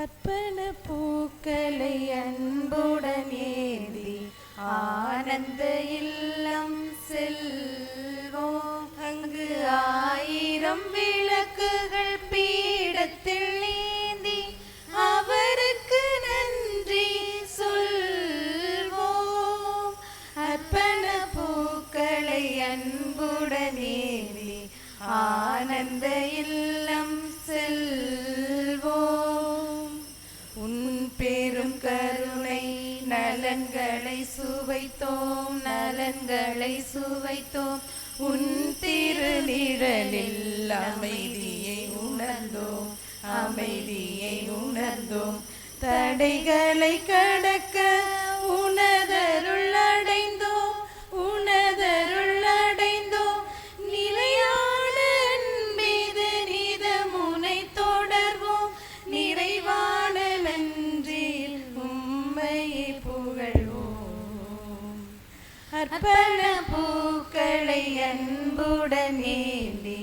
அர்ப்பண பூக்களை அன்புடன் ஏந்தி ஆனந்த இல்லம் செல்வோம். அங்கு 1000 விளக்குகள் பீடத்தில் ஏந்தி அவருக்கு நன்றி சொல்வோம். அர்ப்பண பூக்களை அன்புடன் ஏந்தி ஆனந்த இல்லம் செல்வோம். உன் பெரும் கருணை நலன்களை சுவைத்தோம், நலன்களை சுவைத்தோம். உன் திருநிழலில் அமைதியை உணர்ந்தோம், அமைதியை உணர்ந்தோம். தடைகளை கடக்க உனதருள் அடைந்தோம், உனதருள் அடைந்தோம். நிலையான அன்பீது நிதமுனை தொடர்வோம், நிறைவான நன்றியில் உம்மையை புகழ்வோம். அர்ப்பண பூக்களை அன்புடன் ஏந்தி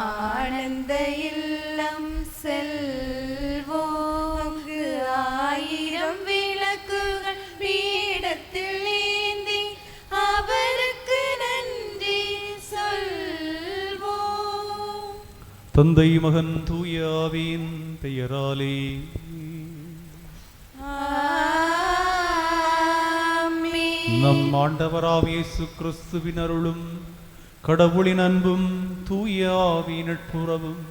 ஆனந்த இல்லம் செல்வோம். 1000 விளக்குகள் பீடத்தில் ஏந்தி அவருக்கு நன்றி சொல்வோம். தந்தை மகன் தூய ஆவியின் பெயராலே நம் ஆண்டவராகிய இயேசு கிறிஸ்துவின் அருளும் கடவுளின் அன்பும் தூய ஆவியின் நட்புறவும்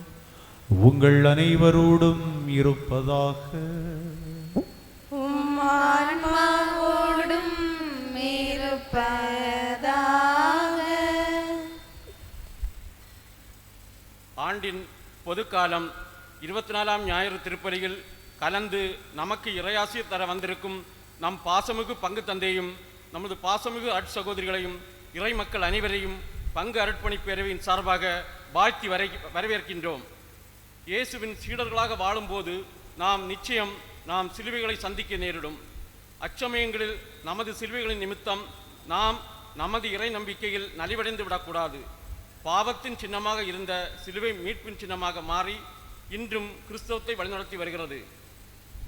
உங்கள் அனைவரோடும் இருப்பதாக. உம் ஆன்மாவோடும் இருப்பதாக. ஆண்டின் பொதுக்காலம் 24ஆம் ஞாயிறு திருப்பலியில் கலந்து நமக்கு இறையாசி தர வந்திருக்கும் நம் பாசமிகு பங்கு தந்தையும் நமது பாசமிகு அட்சகோதரிகளையும் இறை மக்கள் அனைவரையும் பங்கு அர்ப்பணிப்பு பேரவையின் சார்பாக வாழ்த்தி வரவேற்கின்றோம். இயேசுவின் சீடர்களாக வாழும்போது நிச்சயம் நாம் சிலுவைகளை சந்திக்க நேரிடும். அச்சமயங்களில் நமது சிலுவைகளின் நிமித்தம் நாம் நமது இறை நம்பிக்கையில் நலிவடைந்து விடக்கூடாது. பாவத்தின் சின்னமாக இருந்த சிலுவை மீட்பின் சின்னமாக மாறி இன்றும் கிறிஸ்தவத்தை வழிநடத்தி வருகிறது.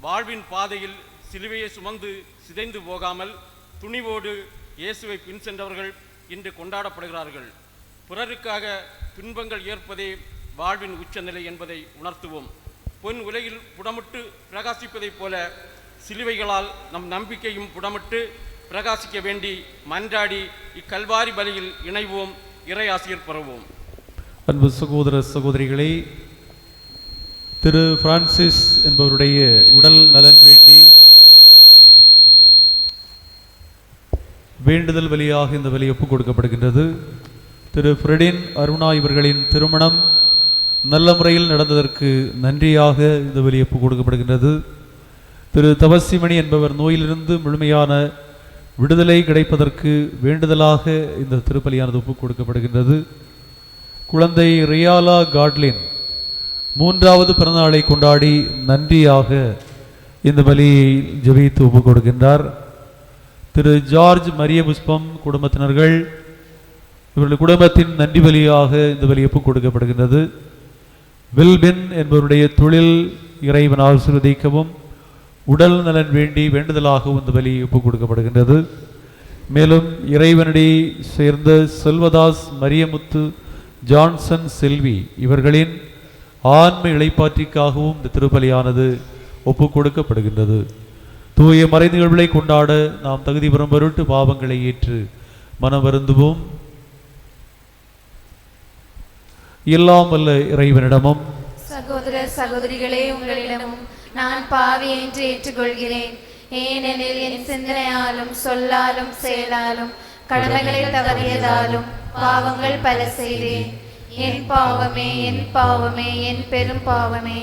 வாழ்வின் பாதையில் சிலுவையை சுமந்து சிதைந்து போகாமல் துணிவோடு இயேசுவை பின் சென்றவர்கள் இன்று கொண்டாடப்படுகிறார்கள். பிறருக்காக துன்பங்கள் ஏற்பதே வாழ்வின் உச்சநிலை என்பதை உணர்த்துவோம். பொன் உலகில் புடமிட்டு பிரகாசிப்பதைப் போல சிலுவைகளால் நம் நம்பிக்கையும் புடமிட்டு பிரகாசிக்க வேண்டி மன்றாடி இக்கல்வாரி பலியில் இணைவோம், இறை ஆசிரியர் பெறுவோம். அன்பு சகோதர சகோதரிகளே, திரு பிரான்சிஸ் என்பவருடைய உடல் நலன் வேண்டி வேண்டுதல் வழியாக இந்த வழி ஒப்புக் கொடுக்கப்படுகின்றது. திரு ஃப்ரெடின் அருணா இவர்களின் திருமணம் நல்ல முறையில் நடந்ததற்கு நன்றியாக இந்த வழி ஒப்புக் கொடுக்கப்படுகின்றது. திரு தவசிமணி என்பவர் நோயிலிருந்து முழுமையான விடுதலை கிடைப்பதற்கு வேண்டுதலாக இந்த திருப்பலியானது ஒப்புக் கொடுக்கப்படுகின்றது. குழந்தை ரியாலா காட்லின் 3வது பிறந்தநாளை கொண்டாடி நன்றியாக இந்த பலியை ஜெபித்து ஒப்புக் கொடுக்கின்றார். திரு ஜார்ஜ் மரிய புஷ்பம் குடும்பத்தினர்கள் இவர்கள் குடும்பத்தின் நன்றி பலியாக இந்த பலி ஒப்புக் கொடுக்கப்படுகின்றது. வில்பின் என்பவருடைய தொழில் இறைவன் ஆசீர்வதிக்கவும் உடல் நலன் வேண்டி வேண்டுதலாகவும் இந்த பலி ஒப்புக் கொடுக்கப்படுகின்றது. மேலும் இறைவனடியை சேர்ந்த செல்வதாஸ் மரியமுத்து ஜான்சன் செல்வி இவர்களின் ஆன்ம இளைப்பாற்றிக்காகவும் இந்த திருப்பலியானது ஒப்புக் கொடுக்கப்படுகின்றது. தூய மறை நிகழ்வுகளை கொண்டாட நாம் தகுதி பெறும் பொருட்டு பாவங்களை ஏற்று மனம் வருந்துவோம். எல்லாம் வல்ல இறைவனிடமும் சகோதர சகோதரிகளே, உங்களிடமும் நான் பாவி என்று ஏற்றுக்கொள்கிறேன். ஏனெனில் என் சிந்தனையாலும் சொல்லாலும் செயலாலும் கடமைகளை தவறியதாலும் பாவங்கள் பல செய்தேன். என் பாவமே, என் பாவமே, என் பெரும் பாவமே.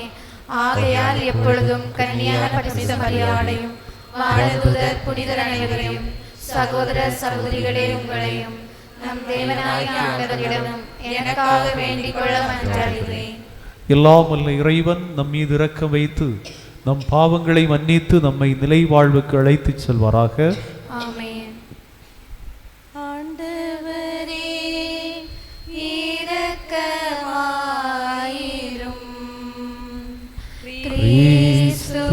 ஆகையால் எப்பொழுதும் கன்னியான பரிசுத்த மரியாதையும் வானதூதர் புனிதர் அனைவரையும் சகோதர சகோதரிகளே உங்களையும் நம் தேவனாகிய ஆண்டவரிடமும் எனக்காக வேண்டிக் கொள்ள மன்றாடுகிறேன். எல்லாம் வல்ல இறைவன் நம் மீது இரக்கம் வைத்து நம் பாவங்களை மன்னித்து நம்மை நிலை வாழ்வுக்கு அழைத்துச் செல்வாராக. ஆமென். ஆண்டவரே இரக்கமாயிரும். கிறிஸ்துவே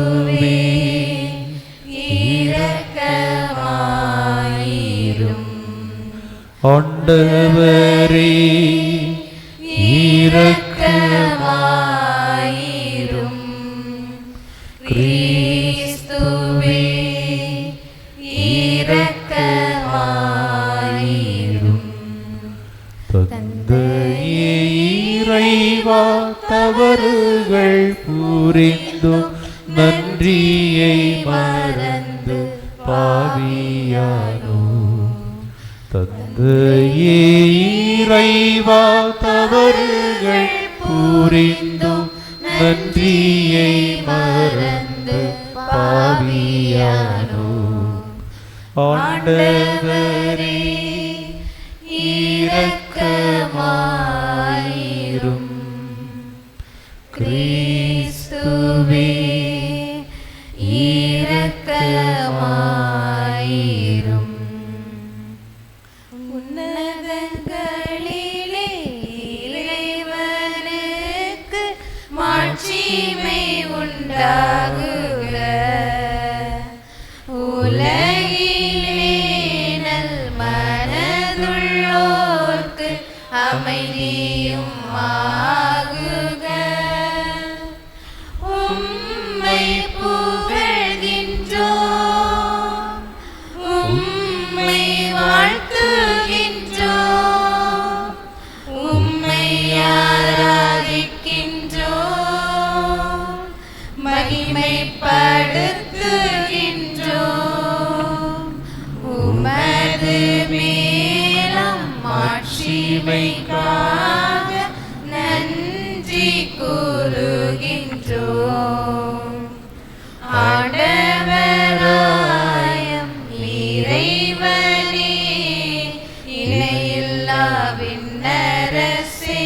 ஆண்டவரே இரக்கமாயிரும். கிறிஸ்துவே இரக்கமாயிரும். தந்தையே இறைவா, தவறுகள் புரிந்தும் நன்றியை மறந்து பாவியானோ. தந்தையே இறைவா, தவறுகள் புரிந்தும் நன்றியை மறந்து பாவியானோ. ஆண்டவரே இரக்கமாயிரும். கிறிஸ்துவே இரக்கமாயிரும். உன்னதங்களிலே இறைவனுக்கு மாட்சிமை உண்டாகுக. உலகிலே நல் மனதுள்ளோர்க்கு அமைதியும் ஆகுக. உம்மை புகழ்கின்றோம், உம்மை வாழ்த்துகின்றோம், உம்மை ஆராதிக்கின்றோம், மகிமைப்படுத்துகின்றோம். உமது மேலம் மாட்சிமைக்காக நன்றி கூறுகின்றோம். ஆண்டவராயம் இறைவனே, இணையில்லா விண்ணரசே,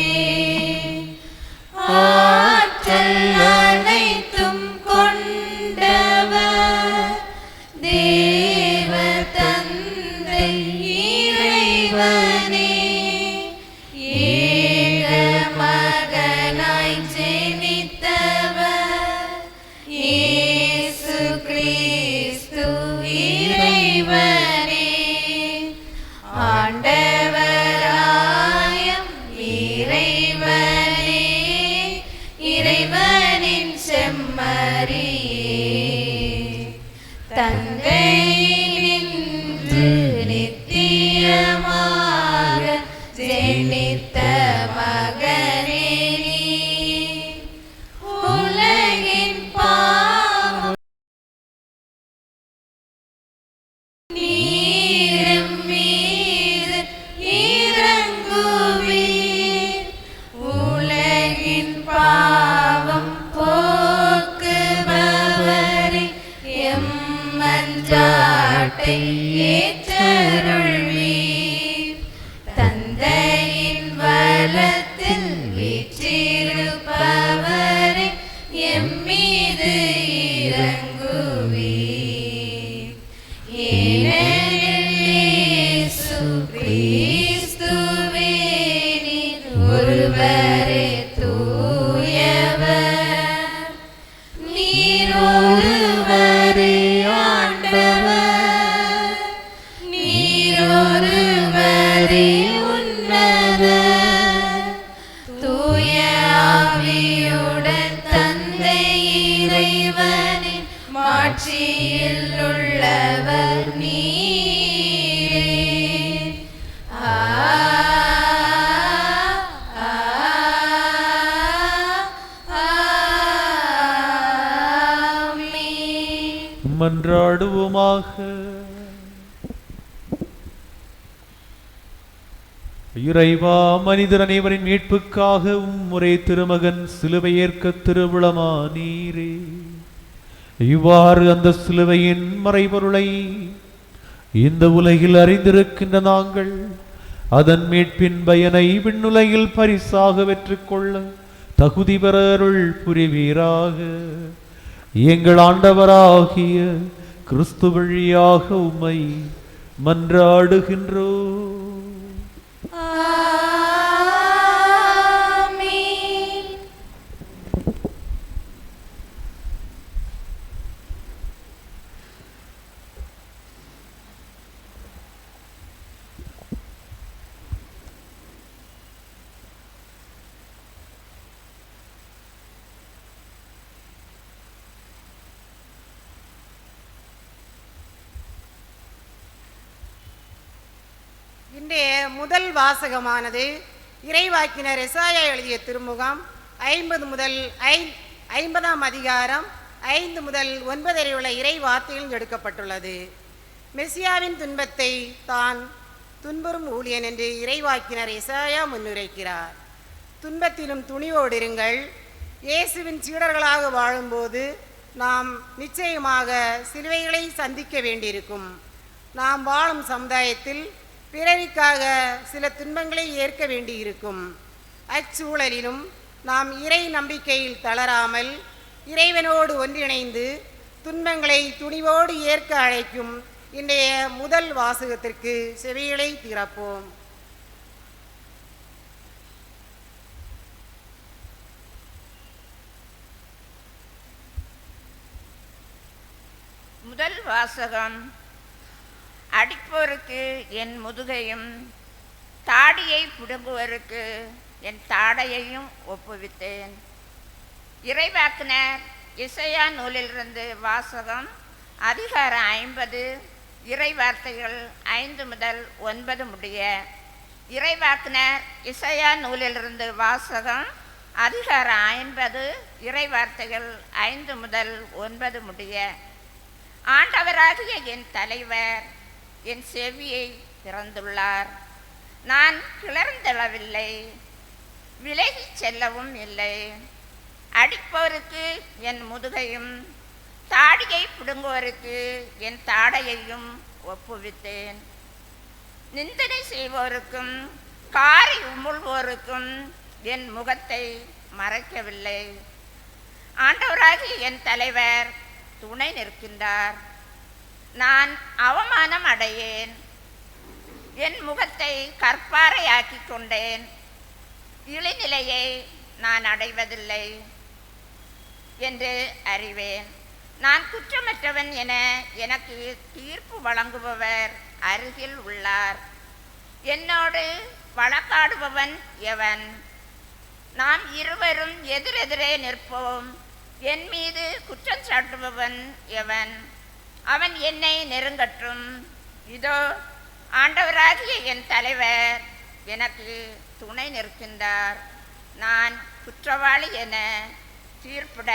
ஆற்றல் அனைத்தும் கொண்டவர், தேவ தந்தை இறைவனே, ஏக மகனாய் ஜெனித்தவர், இயேசு கிறிஸ்து இறைவனே. ஆண்டவராயம் இறைவனே, இறைவனின் செம்மறியே, தந்தையினின்று நித்தியமாக ஜெனித்த மகனே, நீர் உலகின் பாவம் நீரும் மீது இறங்குவீர். உலகின் பாவம் போக்குபவரே, எம் மன்றாட்டை ஏற்றருள்வீர். தந்தையின் வலத்தில் வீற்றிருப்பவரே, எம் மீது இறங்குவீர். ஏனெனில் இயேசு கிறிஸ்துவே நீர் ஒருவரே தூயவர், நீர் ஒருவரே ஆண்டவர், நீர் ஒருவரே உன்னதர். தூய ஆவியுடன் தந்தை இறைவனின் மாட்சியில் உள்ளவர் நீரே. ஆமென். மன்றாடுவோமாக. இறைவா, மனிதர் அனைவரின் மீட்புக்காக உம்முறை திருமகன் சிலுவை ஏற்க திருவுளமா நீரே. இவ்வாறு அந்த சிலுவையின் மறைபொருளை இந்த உலகில் அறிந்திருக்கின்ற நாங்கள் அதன் மீட்பின் பயனை விண்ணுலகில் பரிசாக பெற்றுக்கொள்ள தகுதி பெற அருள் புரிவீராக. எங்கள் ஆண்டவராகிய கிறிஸ்து வழியாக உம்மை மன்றாடுகின்றோம். ஆமென். இன்றைய முதல் வாசகமானது இறைவாக்கினர் எசாயா எழுதிய திருமுகம் 50 முதல் 50ஆம் அதிகாரம் 5 முதல் 9 வரை உள்ள இறை வார்த்தையில் எடுக்கப்பட்டுள்ளது. மெசியாவின் துன்பத்தை தான் துன்புறும் ஊழியன் என்று இறைவாக்கினர் எசாயா முன்னுரைக்கிறார். துன்பத்திலும் துணிவோடு இருங்கள். இயேசுவின் சீடர்களாக வாழும்போது நாம் நிச்சயமாக சிலுவைகளை சந்திக்க வேண்டியிருக்கும். நாம் வாழும் சமுதாயத்தில் பிறருக்காக சில துன்பங்களை ஏற்க வேண்டியிருக்கும். அச்சூழலிலும் நாம் இறை நம்பிக்கையில் தளராமல் இறைவனோடு ஒன்றிணைந்து துன்பங்களை துணிவோடு ஏற்க அழைக்கும் இன்றைய முதல் வாசகத்திற்கு செவிகளை திறப்போம். முதல் வாசகம். அடிப்போருக்கு என் முதுகையும் தாடியை பிடுங்குவோருக்கு என் தாடையையும் ஒப்புவித்தேன். இறைவாக்கினர் எசாயா நூலிலிருந்து வாசகம். அதிகாரம் 50, இறை வார்த்தைகள் 5 முதல் 9 முடிய. இறைவாக்கினர் எசாயா நூலிலிருந்து வாசகம். அதிகாரம் 50, இறை வார்த்தைகள் 5 முதல் 9 முடிய. ஆண்டவராகிய என் தலைவர் என் செவியை திறந்துள்ளார். நான் கிளர்ந்தெழவில்லை, விலகிச் செல்லவும் இல்லை. அடிப்பவருக்கு என் முதுகையும் தாடியை பிடுங்குவோருக்கு என் தாடையையும் ஒப்புவித்தேன். நிந்தனை செய்வோருக்கும் காரி உமிழ்வோருக்கும் என் முகத்தை மறைக்கவில்லை. ஆண்டவராகிய என் தலைவர் துணை நிற்கின்றார். நான் அவமானம் அடையேன். என் முகத்தை கற்பாறையாக்கி கொண்டேன். இழிநிலையை நான் அடைவதில்லை என்று அறிவேன். நான் குற்றமற்றவன் என எனக்கு தீர்ப்பு வழங்குபவர் அருகில் உள்ளார். என்னோடு வழக்காடுபவன் எவன்? நாம் இருவரும் எதிரெதிரே நிற்போம். என் மீது குற்றம் சாட்டுபவன் எவன்? அவன் என்னை நெருங்கட்டும். இதோ ஆண்டவராகிய என் தலைவர் எனக்கு துணை நிற்கின்றார். நான் குற்றவாளி என தீர்ப்பிட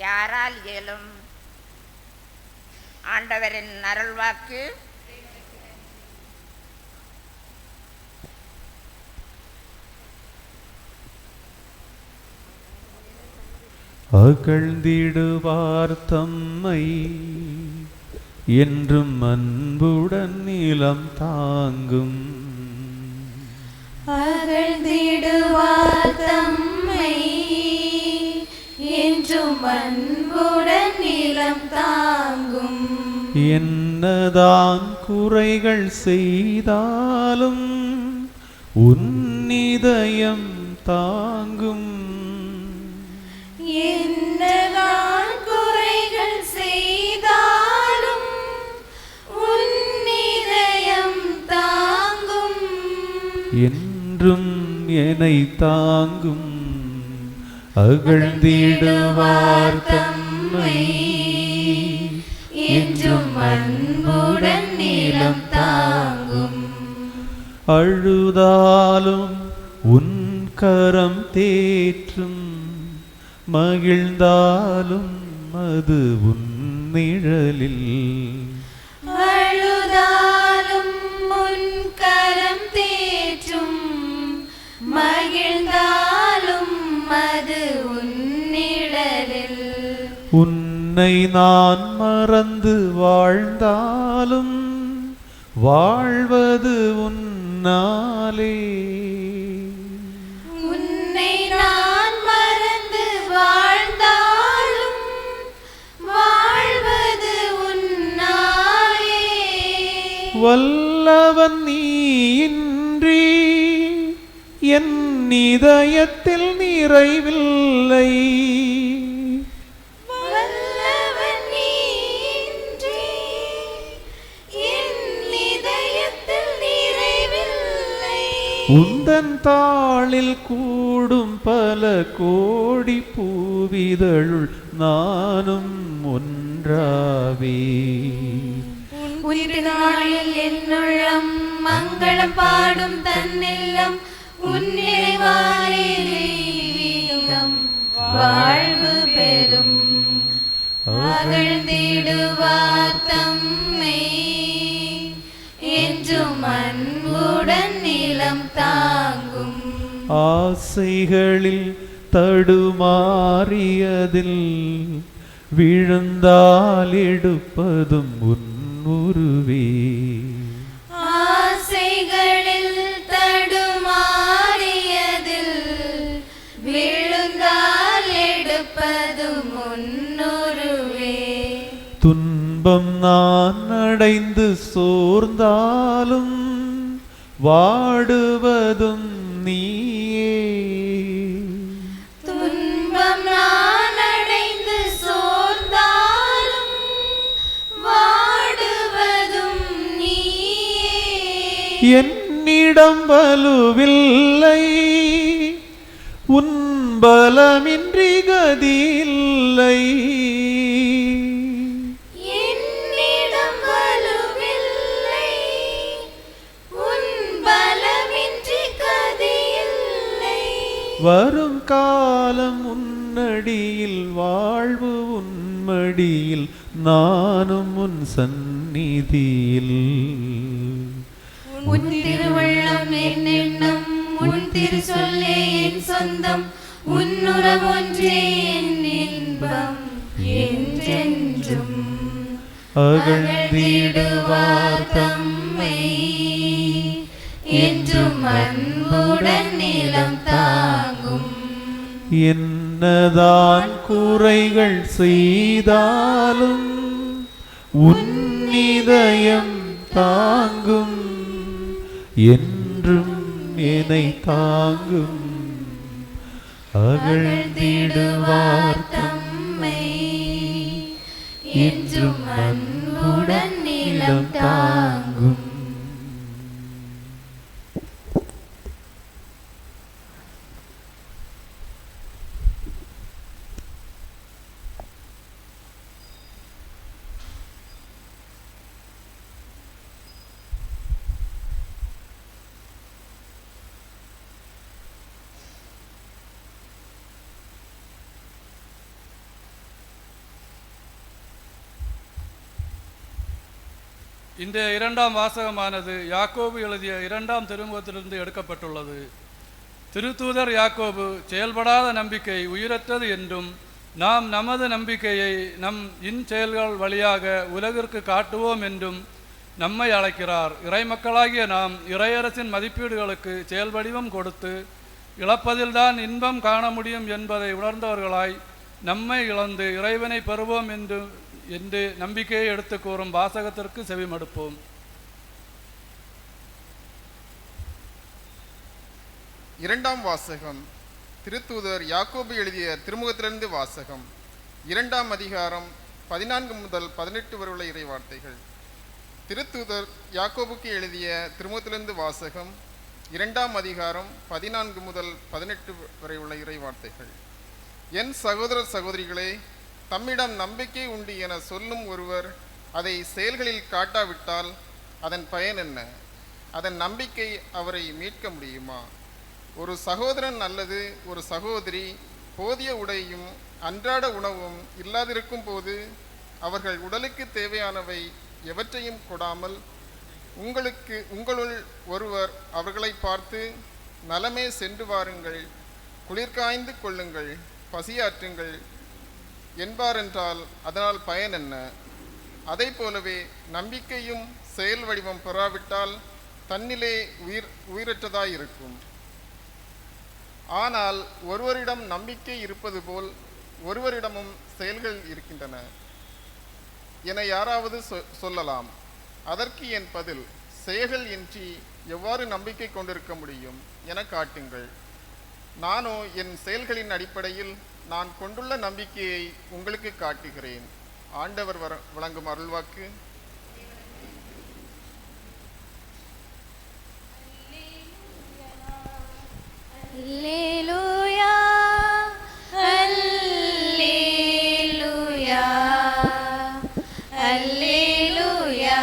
யாரால் இயலும்? ஆண்டவரின் அருள்வாக்கு. அகழ்ந்திடுவார் தம்மை என்றும் அன்புடன் நிலம் தாங்கும். அகழ்ந்திடுவார் தம்மை என்றும் அன்புடன் நிலம் தாங்கும். என்னதான் குறைகள் செய்தாலும் உன் இதயம் தாங்கும். என்னதான் குறைகள் செய்தாலும் உன் இதயம் தாங்கும். என்றும் என்னை தாங்கும். அகழ்ந்திடுவார் தம்மை என்றும் அன்புடன் நிலம் தாங்கும். அழுதாலும் உன் கரம் தேற்றும். மகிழ்ந்தாலும் அது உன் நிழலில். அழுதாலும் உன் கரம் தேற்றும். மகிழ்ந்தாலும் அது உன் நிழலில். உன்னை நான் மறந்து வாழ்ந்தாலும் வாழ்வது உன்னாலே. உன்னை நான் மறந்து வாழ்ந்தாலும் வாழ்வது உன்னாலே. வல்லவன் நீயின்றி என் இதயத்தில் நிறைவில்லை. வல்லவன் நீயின்றி என் இதயத்தில் நிறைவில்லை. உந்தன் தாளில் கூடும் பல கோடி பூவிதழுள் நானும் ஒன்றாவே. உயிர்நாளில் என்னுள்ளம் மங்களம் பாடும் தன்னெல்லம் உன்னிறைவாலே தெய்வீகம் வாழ்வு பெறும் அகழ்ந்திடுவார் தம்மை என்றும் அன்புடன் நிலம் தாங்கும். ஆசைகளில் தடுமாறியதில் விழுந்தால் எடுப்பதும் உன் உருவே. ஆசைகளில் தடுமாறியதில் விழுந்தால் எடுப்பதும் முன்னுருவே. துன்பம் நான் அடைந்து சோர்ந்தாலும் வாடுவதும் நீயே. துன்பம் நான் அடைந்து சோர்ந்தாலும் வாடுவதும் நீயே. என்னிடம் வலுவில்லை, உன் பலமின்றி கதியில்லை. என்னிடம் வலுவில்லை, உன் பலமின்றி கதியில்லை. வரும் காலம் உன்னடியில், வாழ்வு உன்மடியில், நானும் உன் சந்நிதியில். உன் திருவள்ளம் என் எண்ணம், உன் திரு சொல்லே என் சொந்தம், உன்னுறவு ஒன்றே என் இன்பம் என்றென்றும். அகழ்ந்திடுவார் தம்மை என்றும் அன்புடன் நிலம் தாங்கும். என்னதான் குறைகள் செய்தாலும் உன் இதயம் தாங்கும், என்றும் என்னை தாங்கும். அகழ்ந்திடுவார் தம்மை என்றும் அன்புடன் நிலம் தாங்கும். இந்த இரண்டாம் வாசகமானது யாக்கோபு எழுதிய இரண்டாம் திருமுகத்திலிருந்து எடுக்கப்பட்டுள்ளது. திருத்தூதர் யாக்கோபு செயல்படாத நம்பிக்கை உயிரற்றது என்றும் நாம் நமது நம்பிக்கையை நம் இன்செயல்கள் வழியாக உலகிற்கு காட்டுவோம் என்றும் நம்மை அழைக்கிறார். இறைமக்களாகிய நாம் இறையரசின் மதிப்பீடுகளுக்கு செயல் வடிவம் கொடுத்து இழப்பதில்தான் இன்பம் காண முடியும் என்பதை உணர்ந்தவர்களாய் நம்மை இழந்து இறைவனை பெறுவோம் என்று நம்பிக்கையை எடுத்து கூறும் வாசகத்திற்கு செவிமடுப்போம். இரண்டாம் வாசகம் திருத்தூதர் யாக்கோபு எழுதிய திருமுகத்திலிருந்து வாசகம். 2ஆம் அதிகாரம் 14 முதல் 18 வரை உள்ள இறை வார்த்தைகள். திருத்தூதர் யாக்கோபுக்கு எழுதிய திருமுகத்திலிருந்து வாசகம். 2ஆம் அதிகாரம் 14 முதல் 18 வரை உள்ள இறை வார்த்தைகள். என் சகோதர சகோதரிகளே, தம்மிடம் நம்பிக்கை உண்டு என சொல்லும் ஒருவர் அதை செயல்களில் காட்டாவிட்டால் அதன் பயன் என்ன? அதன் நம்பிக்கை அவரை மீட்க முடியுமா? ஒரு சகோதரன் அல்லது ஒரு சகோதரி போதிய உடையும் அன்றாட உணவும் இல்லாதிருக்கும் போது அவர்கள் உடலுக்கு தேவையானவை எவற்றையும் கொடாமல் உங்களுள் ஒருவர் அவர்களை பார்த்து, நலமே சென்று வாருங்கள், குளிர்காய்ந்து கொள்ளுங்கள், பசியாற்றுங்கள் என்பாரென்றால் அதனால் பயன் என்ன? அதை போலவே நம்பிக்கையும் செயல் வடிவம் பெறாவிட்டால் தன்னிலே உயிரற்றதாயிருக்கும். ஆனால் ஒருவரிடம் நம்பிக்கை இருப்பது போல் ஒருவரிடமும் செயல்கள் இருக்கின்றன என யாராவது சொல்லலாம். அதற்கு என் பதில், செயல்கள் இன்றி எவ்வாறு நம்பிக்கை கொண்டிருக்க முடியும் என காட்டுங்கள். நானோ என் செயல்களின் அடிப்படையில் நான் கொண்டுள்ள நம்பிக்கையை உங்களுக்கு காட்டுகிறேன். ஆண்டவர் வழங்கும் அருள்வாக்கு. அல்லேலூயா, அல்லேலூயா, அல்லேலூயா.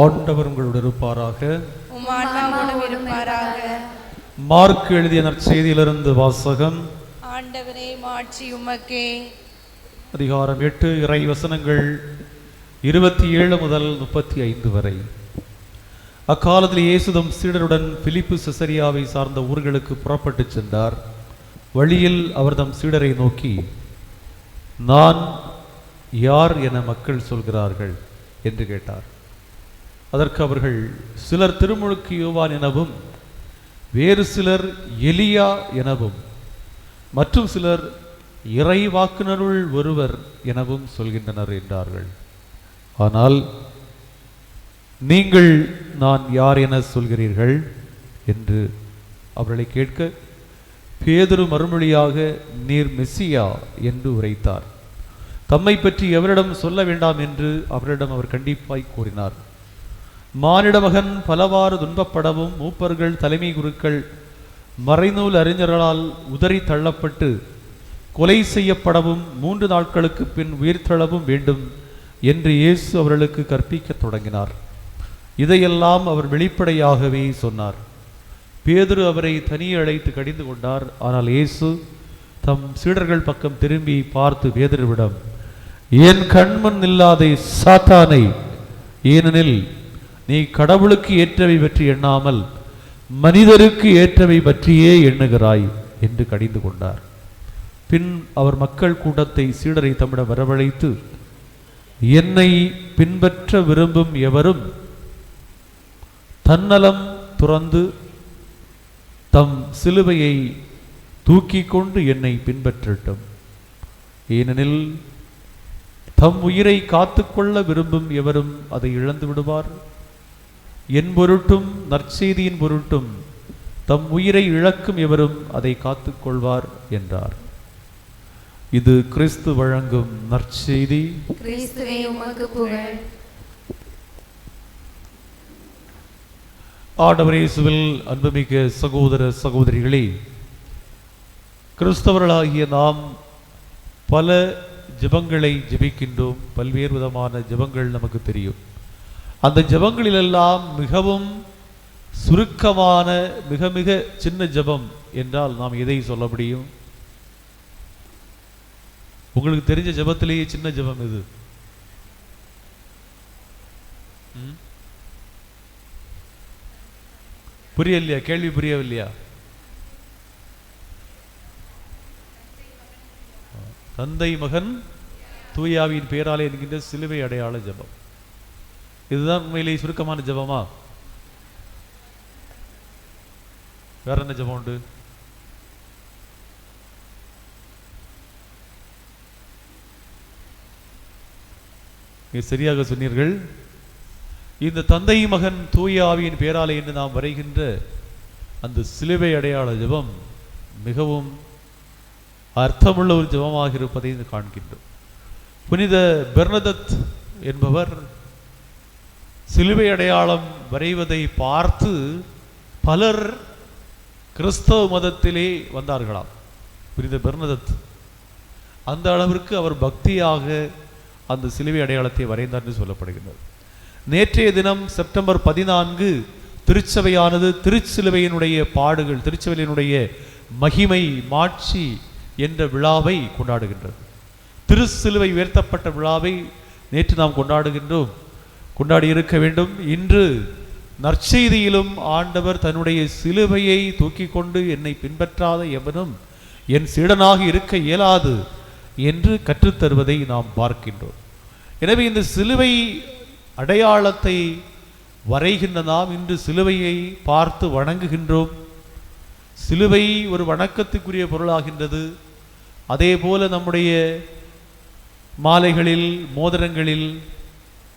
ஆண்டவர் உங்களோடு இருப்பாராக. உம் ஆன்மாவோடும் இருப்பாராக. மார்க் எழுதிய நற்செய்தியிலிருந்து வாசகம். ஆண்டவரே மாட்சி உமக்கே. அதிகாரம் 8 இறை வசனங்கள் 27 முதல் 35 வரை. அக்காலத்தில் இயேசு தம் சீடருடன் பிலிப்பு செசரியாவை சார்ந்த ஊர்களுக்கு புறப்பட்டு சென்றார். வழியில் அவர் தம் சீடரை நோக்கி, நான் யார் என மக்கள் சொல்கிறார்கள் என்று கேட்டார். அதற்கு அவர்கள், சிலர் திருமுழுக்கு யோவான் எனவும், வேறு சிலர் எலியா எனவும், மற்றும் சிலர் இறைவாக்குனருள் ஒருவர் எனவும் சொல்கின்றனர் என்றார்கள். ஆனால் நீங்கள் நான் யார் என சொல்கிறீர்கள் என்று அவர்களை கேட்க, பேதுரு மறுமொழியாக, நீர் மெசியா என்று உரைத்தார். தம்மை பற்றி எவரிடம் சொல்ல வேண்டாம் என்று அவரிடம் அவர் கண்டிப்பாய் கூறினார். மானிட மகன் பலவாறு துன்பப்படவும், மூப்பர்கள், தலைமை குருக்கள், மறைநூல் அறிஞர்களால் உதறி தள்ளப்பட்டு கொலை செய்யப்படவும் 3 நாட்களுக்கு பின் உயிர்த்தெழவும் வேண்டும் என்று இயேசு அவர்களுக்கு கற்பிக்கத் தொடங்கினார். இதையெல்லாம் அவர் வெளிப்படையாகவே சொன்னார். பேதுரு அவரை தனியே அழைத்து கடிந்து கொண்டார். ஆனால் இயேசு தம் சீடர்கள் பக்கம் திரும்பி பார்த்து பேதுருவிடம், என் கண்முன் இல்லாதே சாத்தானை, ஏனெனில் நீ கடவுளுக்கு ஏற்றவை பற்றி எண்ணாமல் மனிதருக்கு ஏற்றவை பற்றியே எண்ணுகிறாய் என்று கடிந்து கொண்டார். பின் அவர் மக்கள் கூட்டத்தை, சீடரை தம்மிடம் வரவழைத்து, என்னை பின்பற்ற விரும்பும் எவரும் தன்னலம் துறந்து தம் சிலுவையை தூக்கி கொண்டு என்னை பின்பற்றட்டும். ஏனெனில் தம் உயிரை காத்துக்கொள்ள விரும்பும் எவரும் அதை இழந்து விடுவார். என் பொருட்டும் நற்செய்தியின் பொருட்டும் தம் உயிரை இழக்கும் எவரும் அதை காத்துக்கொள்வார் என்றார். இது கிறிஸ்து வழங்கும் நற்செய்தி. கிறிஸ்துவே உமக்கு புகழ். ஆண்டவர் இயேசுவில் அன்புமிக்க சகோதர சகோதரிகளே, கிறிஸ்தவர்களாகிய நாம் பல ஜெபங்களை ஜெபிக்கின்றோம். பல்வேறு விதமான ஜெபங்கள் நமக்கு தெரியும். அந்த ஜெபங்களிலெல்லாம் மிகவும் சுருக்கமான, மிக மிக சின்ன ஜெபம் என்றால் நாம் எதை சொல்ல முடியும்? உங்களுக்கு தெரிஞ்ச ஜெபத்திலேயே சின்ன ஜெபம் இது. புரியலையா? கேள்வி புரியவில்லையா? தந்தை மகன் தூயாவின் பேராலே என்கின்ற சிலுவை அடையாள ஜெபம். இதுதான் உண்மையிலேயே சுருக்கமான ஜெபமா? வேற என்ன ஜெபம் உண்டு? சரியாக சொன்னீர்கள். இந்த தந்தை மகன் தூய ஆவியின் பேராலே என்று நாம் வரைகின்ற அந்த சிலுவை அடையாள ஜெபம் மிகவும் அர்த்தமுள்ள ஒரு ஜெபமாக இருப்பதை காண்கின்றோம். புனித பெர்னதத் என்பவர் சிலுவை அடையாளம் வரைவதை பார்த்து பலர் கிறிஸ்தவ மதத்திலே வந்தார்களாம். புனித பெர்னதத் அந்த அளவிற்கு அவர் பக்தியாக அந்த சிலுவை அடையாளத்தை வரைந்தார் என்று சொல்லப்படுகிறது. நேற்றைய தினம் செப்டம்பர் 14 திருச்சபையானது திருச்சிலுவையினுடைய பாடுகள், திருச்சபையினுடைய மகிமை, மாட்சி என்ற விழாவை கொண்டாடுகின்றது. திருச்சிலுவை உயர்த்தப்பட்ட விழாவை நேற்று நாம் கொண்டாடுகின்றோம், கொண்டாடி இருக்க வேண்டும். இன்று நற்செய்தியிலும் ஆண்டவர் தன்னுடைய சிலுவையை தூக்கி கொண்டு என்னை பின்பற்றாத எவனும் என் சீடனாக இருக்க இயலாது என்று கற்றுத்தருவதை நாம் பார்க்கின்றோம். எனவே இந்த சிலுவை அடையாளத்தை வரைகின்ற நாம் இன்று சிலுவையை பார்த்து வணங்குகின்றோம். சிலுவை ஒரு வணக்கத்துக்குரிய பொருளாகின்றது. அதே போல நம்முடைய மாலைகளில், மோதிரங்களில்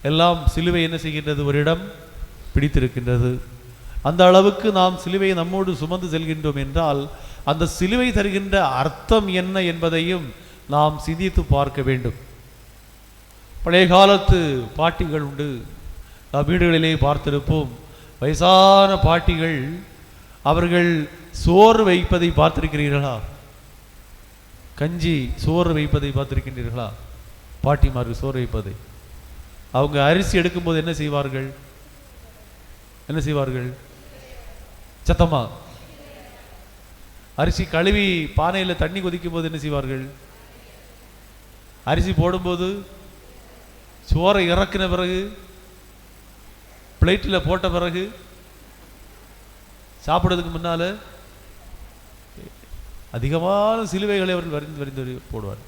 எல்லாம் சிலுவை என்ன செய்கின்றது? ஒரு இடம் பிடித்திருக்கின்றது. அந்த அளவுக்கு நாம் சிலுவையை நம்மோடு சுமந்து செல்கின்றோம் என்றால் அந்த சிலுவை தருகின்ற அர்த்தம் என்ன என்பதையும் நாம் சிந்தித்து பார்க்க வேண்டும். பழைய காலத்து பாட்டிகள் உண்டு, நாம் வீடுகளிலே பார்த்திருப்போம். வயசான பாட்டிகள் அவர்கள் சோறு வைப்பதை பார்த்திருக்கிறீர்களா? கஞ்சி சோறு வைப்பதை பார்த்திருக்கின்றீர்களா? பாட்டிமார்கள் சோறு வைப்பதை. அவங்க அரிசி எடுக்கும்போது என்ன செய்வார்கள்? என்ன செய்வார்கள்? சத்தமா. அரிசி கழுவி பானையில் தண்ணி கொதிக்கும் போது என்ன செய்வார்கள்? அரிசி போடும்போது சோறை இறக்கின பிறகு, பிளேட்டில் போட்ட பிறகு, சாப்பிட்றதுக்கு முன்னால அதிகமான சிலுவைகளை அவர்கள் வரைந்து வரைந்து போடுவார்.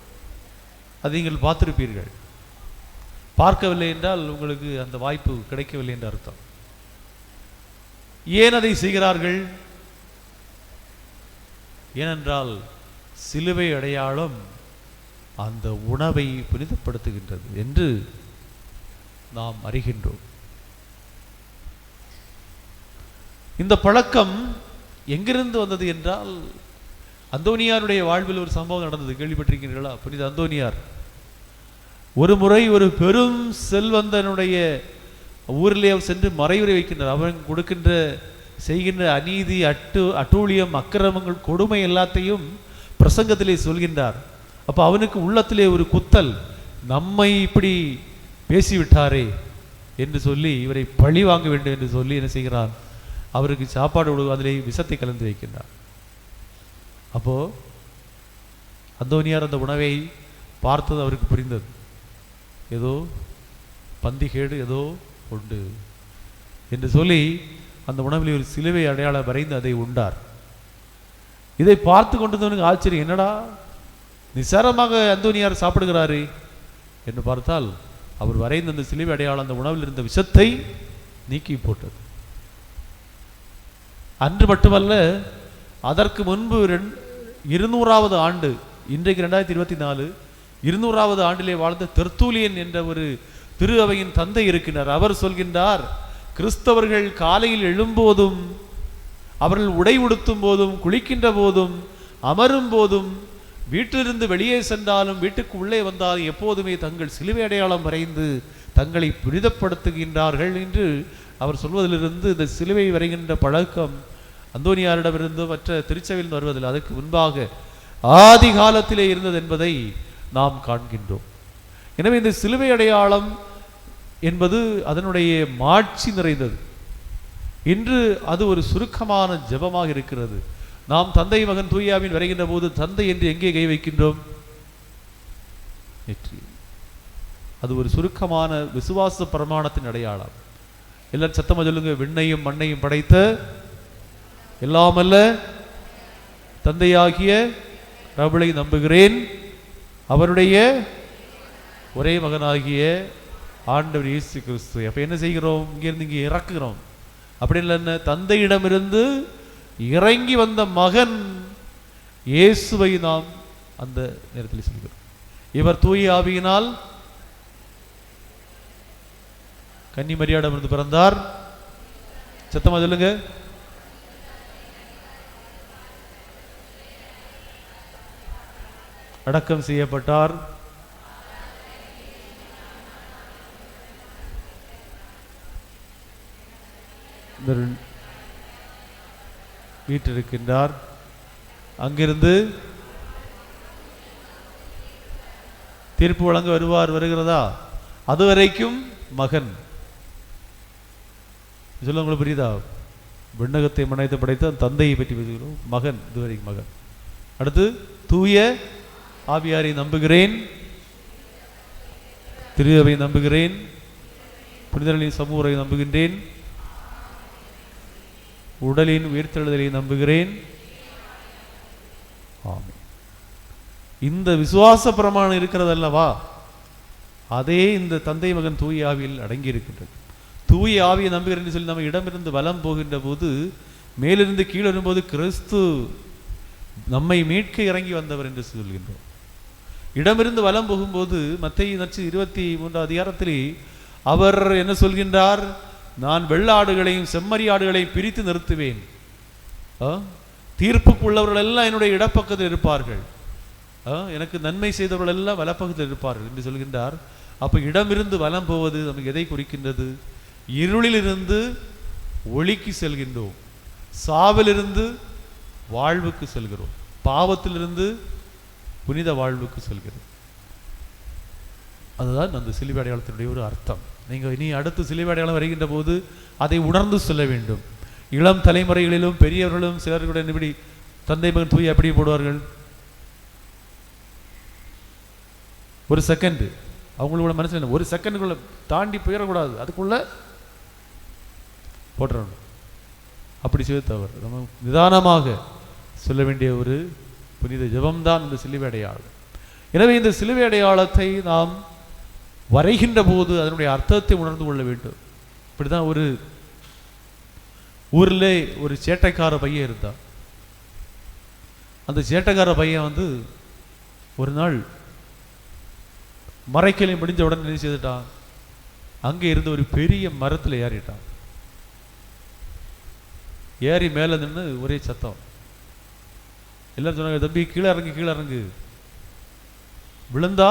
அது நீங்கள் பார்த்திருப்பீர்கள். பார்க்கவில்லை என்றால் உங்களுக்கு அந்த வாய்ப்பு கிடைக்கவில்லை என்று அர்த்தம். ஏன் அதை செய்கிறார்கள்? ஏனென்றால் சிலுவை அடையாளம் அந்த உணவை புனிதப்படுத்துகின்றது என்று நாம் அறிகின்றோம். இந்த பழக்கம் எங்கிருந்து வந்தது என்றால், அந்தோனியாருடைய வாழ்வில் ஒரு சம்பவம் நடந்தது. கேள்விப்பட்டிருக்கிறீர்களா? புனித அந்தோனியார் ஒரு முறை ஒரு பெரும் செல்வந்தனுடைய ஊரிலே சென்று மறைவுரை வைக்கின்றார். அவன் கொடுக்கின்ற செய்கின்ற அநீதி, அட்டூழியம், அக்கிரமங்கள், கொடுமை எல்லாத்தையும் பிரசங்கத்திலே சொல்கின்றார். அப்போ அவனுக்கு உள்ளத்திலே ஒரு குத்தல், நம்மை இப்படி பேசிவிட்டாரே என்று சொல்லி இவரை பழி வாங்க வேண்டும் என்று சொல்லி என்ன செய்கிறான்? அவருக்கு சாப்பாடு அதிலே விஷத்தை கலந்து வைக்கின்றார். அப்போ அந்தோனியார் அந்த உணவை பார்த்தது அவருக்கு புரிந்தது. ஏதோ பந்திகேடு ஏதோ உண்டு என்று சொல்லி அந்த உணவில் ஒரு சிலுவை அடையாளம் வரைந்து அதை உண்டார். இதை பார்த்து கொண்டிருந்தவனுக்கு ஆச்சரியம், என்னடா நிசாரமாக அந்தோனியார் சாப்பிடுகிறாரு என்று பார்த்தால், அவர் வரைந்த அந்த சிலுவை அடையாளம் அந்த உணவில் இருந்த விஷத்தை நீக்கி போட்டது. அன்று மட்டுமல்ல, அதற்கு முன்பு 200வது ஆண்டு, இன்றைக்கு 2024 200வது ஆண்டிலே வாழ்ந்த தெர்த்தூலியன் என்ற ஒரு திரு அவையின் தந்தை இருக்கின்றார். அவர் சொல்கின்றார், கிறிஸ்தவர்கள் காலையில் எழும்போதும், அவர்கள் உடை உடுத்தும் போதும், குளிக்கின்ற போதும், அமரும் போதும், வீட்டிலிருந்து வெளியே சென்றாலும், வீட்டுக்கு உள்ளே வந்தாலும் எப்போதுமே தங்கள் சிலுவை அடையாளம் வரைந்து தங்களை புனிதப்படுத்துகின்றார்கள் என்று அவர் சொல்வதிலிருந்து இந்த சிலுவை வரைகின்ற பழக்கம் அந்தோனியாரிடமிருந்து மற்ற திருச்சபையில் வருவதில்லை. அதற்கு முன்பாக ஆதி காலத்திலே இருந்தது என்பதை நாம் காண்கின்றோம். எனவே இந்த சிலுவை அடையாளம் என்பது அதனுடைய மாட்சி நிறைந்தது. இன்று அது ஒரு சுருக்கமான ஜெபமாக இருக்கிறது. நாம் தந்தை மகன் தூயாவின் வரைகின்ற போது தந்தை என்று எங்கே கை வைக்கின்றோம்? அது ஒரு சுருக்கமான விசுவாச பிரமாணத்தின் அடையாளம். எல்லாரும் சத்தமா சொல்லுங்க, விண்ணையும் மண்ணையும் படைத்த எல்லாமல்ல தந்தையாகிய கடவுளை நம்புகிறேன், அவருடைய ஒரே மகனாகிய ஆண்டவர் இயேசு கிறிஸ்து. அப்ப என்ன செய்கிறோம்? இங்கிருந்து இங்கே இறக்குகிறோம். அப்படி இல்லை, தந்தையிடமிருந்து இறங்கி வந்த மகன் இயேசுவை நாம் அந்த நேரத்தில் சொல்கிறோம். இவர் தூய ஆவியினால் கன்னி மரியாளிடமிருந்து பிறந்தார். சத்தமா சொல்லுங்க. அடக்கம் செய்யப்பட்டார். வீட்டிருக்கின்றார். அங்கிருந்து தீர்ப்பு வழங்க வருகிறதா? அதுவரைக்கும் மகன். சொல்ல உங்களுக்கு புரியுதா? விண்ணகத்தை மனத்தை படைத்த தந்தையை பற்றி பேசுகிறோம். மகன், இதுவரைக்கும் மகன். அடுத்து தூய ஆவியாரை நம்புகிறேன், திரு அவை நம்புகிறேன், புனிதர்களின் சமூகத்தை நம்புகின்றேன், உடலின் உயிர்த்தெழுதலை நம்புகிறேன். ஆமென். இந்த விசுவாச பிரமாணம் இருக்கிறது அல்லவா, அதே இந்த தந்தை மகன் தூய ஆவியில் அடங்கி இருக்கின்றது. தூய ஆவியை நம்புகிறேன் சொல்லி நம்ம இடமிருந்து வலம் போகின்ற போது, மேலிருந்து கீழே வரும்போது கிறிஸ்து நம்மை மீட்க இறங்கி வந்தவர் என்று சொல்கின்றோம். இடமிருந்து வலம் போகும்போது மத்தேயு நற்செய்தி 23 அதிகாரத்திலே அவர் என்ன சொல்கின்றார்? நான் வெள்ளாடுகளையும் செம்மறியாடுகளையும் பிரித்து நிறுத்துவேன், தீர்ப்புக்கு உள்ளவர்கள் எல்லாம் என்னுடைய இடப்பக்கத்தில் இருப்பார்கள், எனக்கு நன்மை செய்தவர்கள் எல்லாம் வலப்பக்கத்தில் இருப்பார்கள் என்று சொல்கின்றார். அப்போ இடமிருந்து வலம் போவது நமக்கு எதை குறிக்கின்றது? இருளிலிருந்து ஒளிக்கு செல்கின்றோம், சாவிலிருந்து வாழ்வுக்கு செல்கிறோம், பாவத்திலிருந்து புனித வாழ்வுக்கு செல்கிறோம். அதுதான் அந்த சிலுவை அடையாளத்தினுடைய ஒரு அர்த்தம். நீங்கள் இனி அடுத்து சிலுவை அடையாளம் வருகின்ற போது அதை உணர்ந்து சொல்ல வேண்டும். இளம் தலைமுறைகளிலும் பெரியவர்களும் சிலர்களுடன் இப்படி தந்தை மகன் தூய் எப்படி போடுவார்கள்? ஒரு செகண்ட் அவங்களோட மனசில் ஒரு செகண்டுக்குள்ள தாண்டி போயிடக்கூடாது, அதுக்குள்ள போட்டுறணும். அப்படி செய்வது தவறு. நம்ம நிதானமாக சொல்ல வேண்டிய ஒரு புனித ஜெபம்தான் இந்த சிலுவை அடையாளம். எனவே இந்த சிலுவை அடையாளத்தை நாம் வரைகின்ற போது அதனுடைய அர்த்தத்தை உணர்ந்து கொள்ள வேண்டும். இப்படிதான் ஒரு ஊரில் ஒரு சேட்டைக்கார பையன் இருந்தான். அந்த சேட்டைக்கார பையன் ஒரு நாள் மறைக்கலை முடிஞ்ச உடனே என்ன செய்துட்டான், அங்கே இருந்து ஒரு பெரிய மரத்தில் ஏறிட்டான். ஏறி மேலே நின்று ஒரே சத்தம். எல்லாரும் சொன்னாங்க, தம்பி கீழே இறங்கு கீழே இறங்கு, விழுந்தா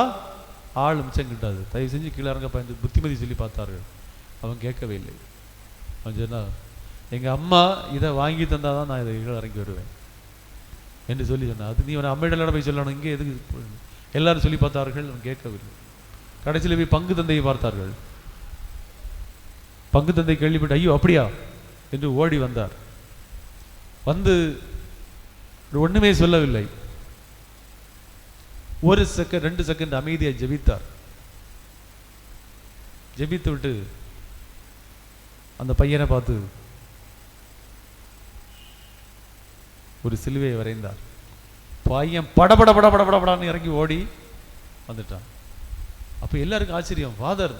ஆள் மிச்சம் கிட்டாது, தயவு செஞ்சு கீழே இறங்க பயந்து புத்திமதி சொல்லி பார்த்தார்கள். அவன் கேட்கவே இல்லை. அவன் சொன்னா, எங்கள் அம்மா இதை வாங்கி தந்தால் தான் நான் இதை கீழே இறங்கி வருவேன் என்று சொல்லி சொன்னான். அது நீ அவன் அம்மையிடம் போய் சொல்லணும், இங்கே எதுக்கு? எல்லாரும் சொல்லி பார்த்தார்கள், அவன் கேட்கவில்லை. கடைசியில் போய் பங்கு தந்தையை பார்த்தார்கள். பங்கு தந்தை கேள்விப்பட்டு, ஐயோ அப்படியா என்று ஓடி வந்தார். வந்து ஒண்ணுமே சொல்லவில்லை. ஒரு செகண்ட் 2 செகண்ட் அமைதியை ஜெபித்தார். ஜெபித்து விட்டு அந்த பையனை பார்த்து ஒரு சிலுவையை வரைந்தார். பையன் படபட படபடன்னு இறங்கி ஓடி வந்துட்டான். அப்ப எல்லாருக்கும் ஆச்சரியம். ஃபாதர்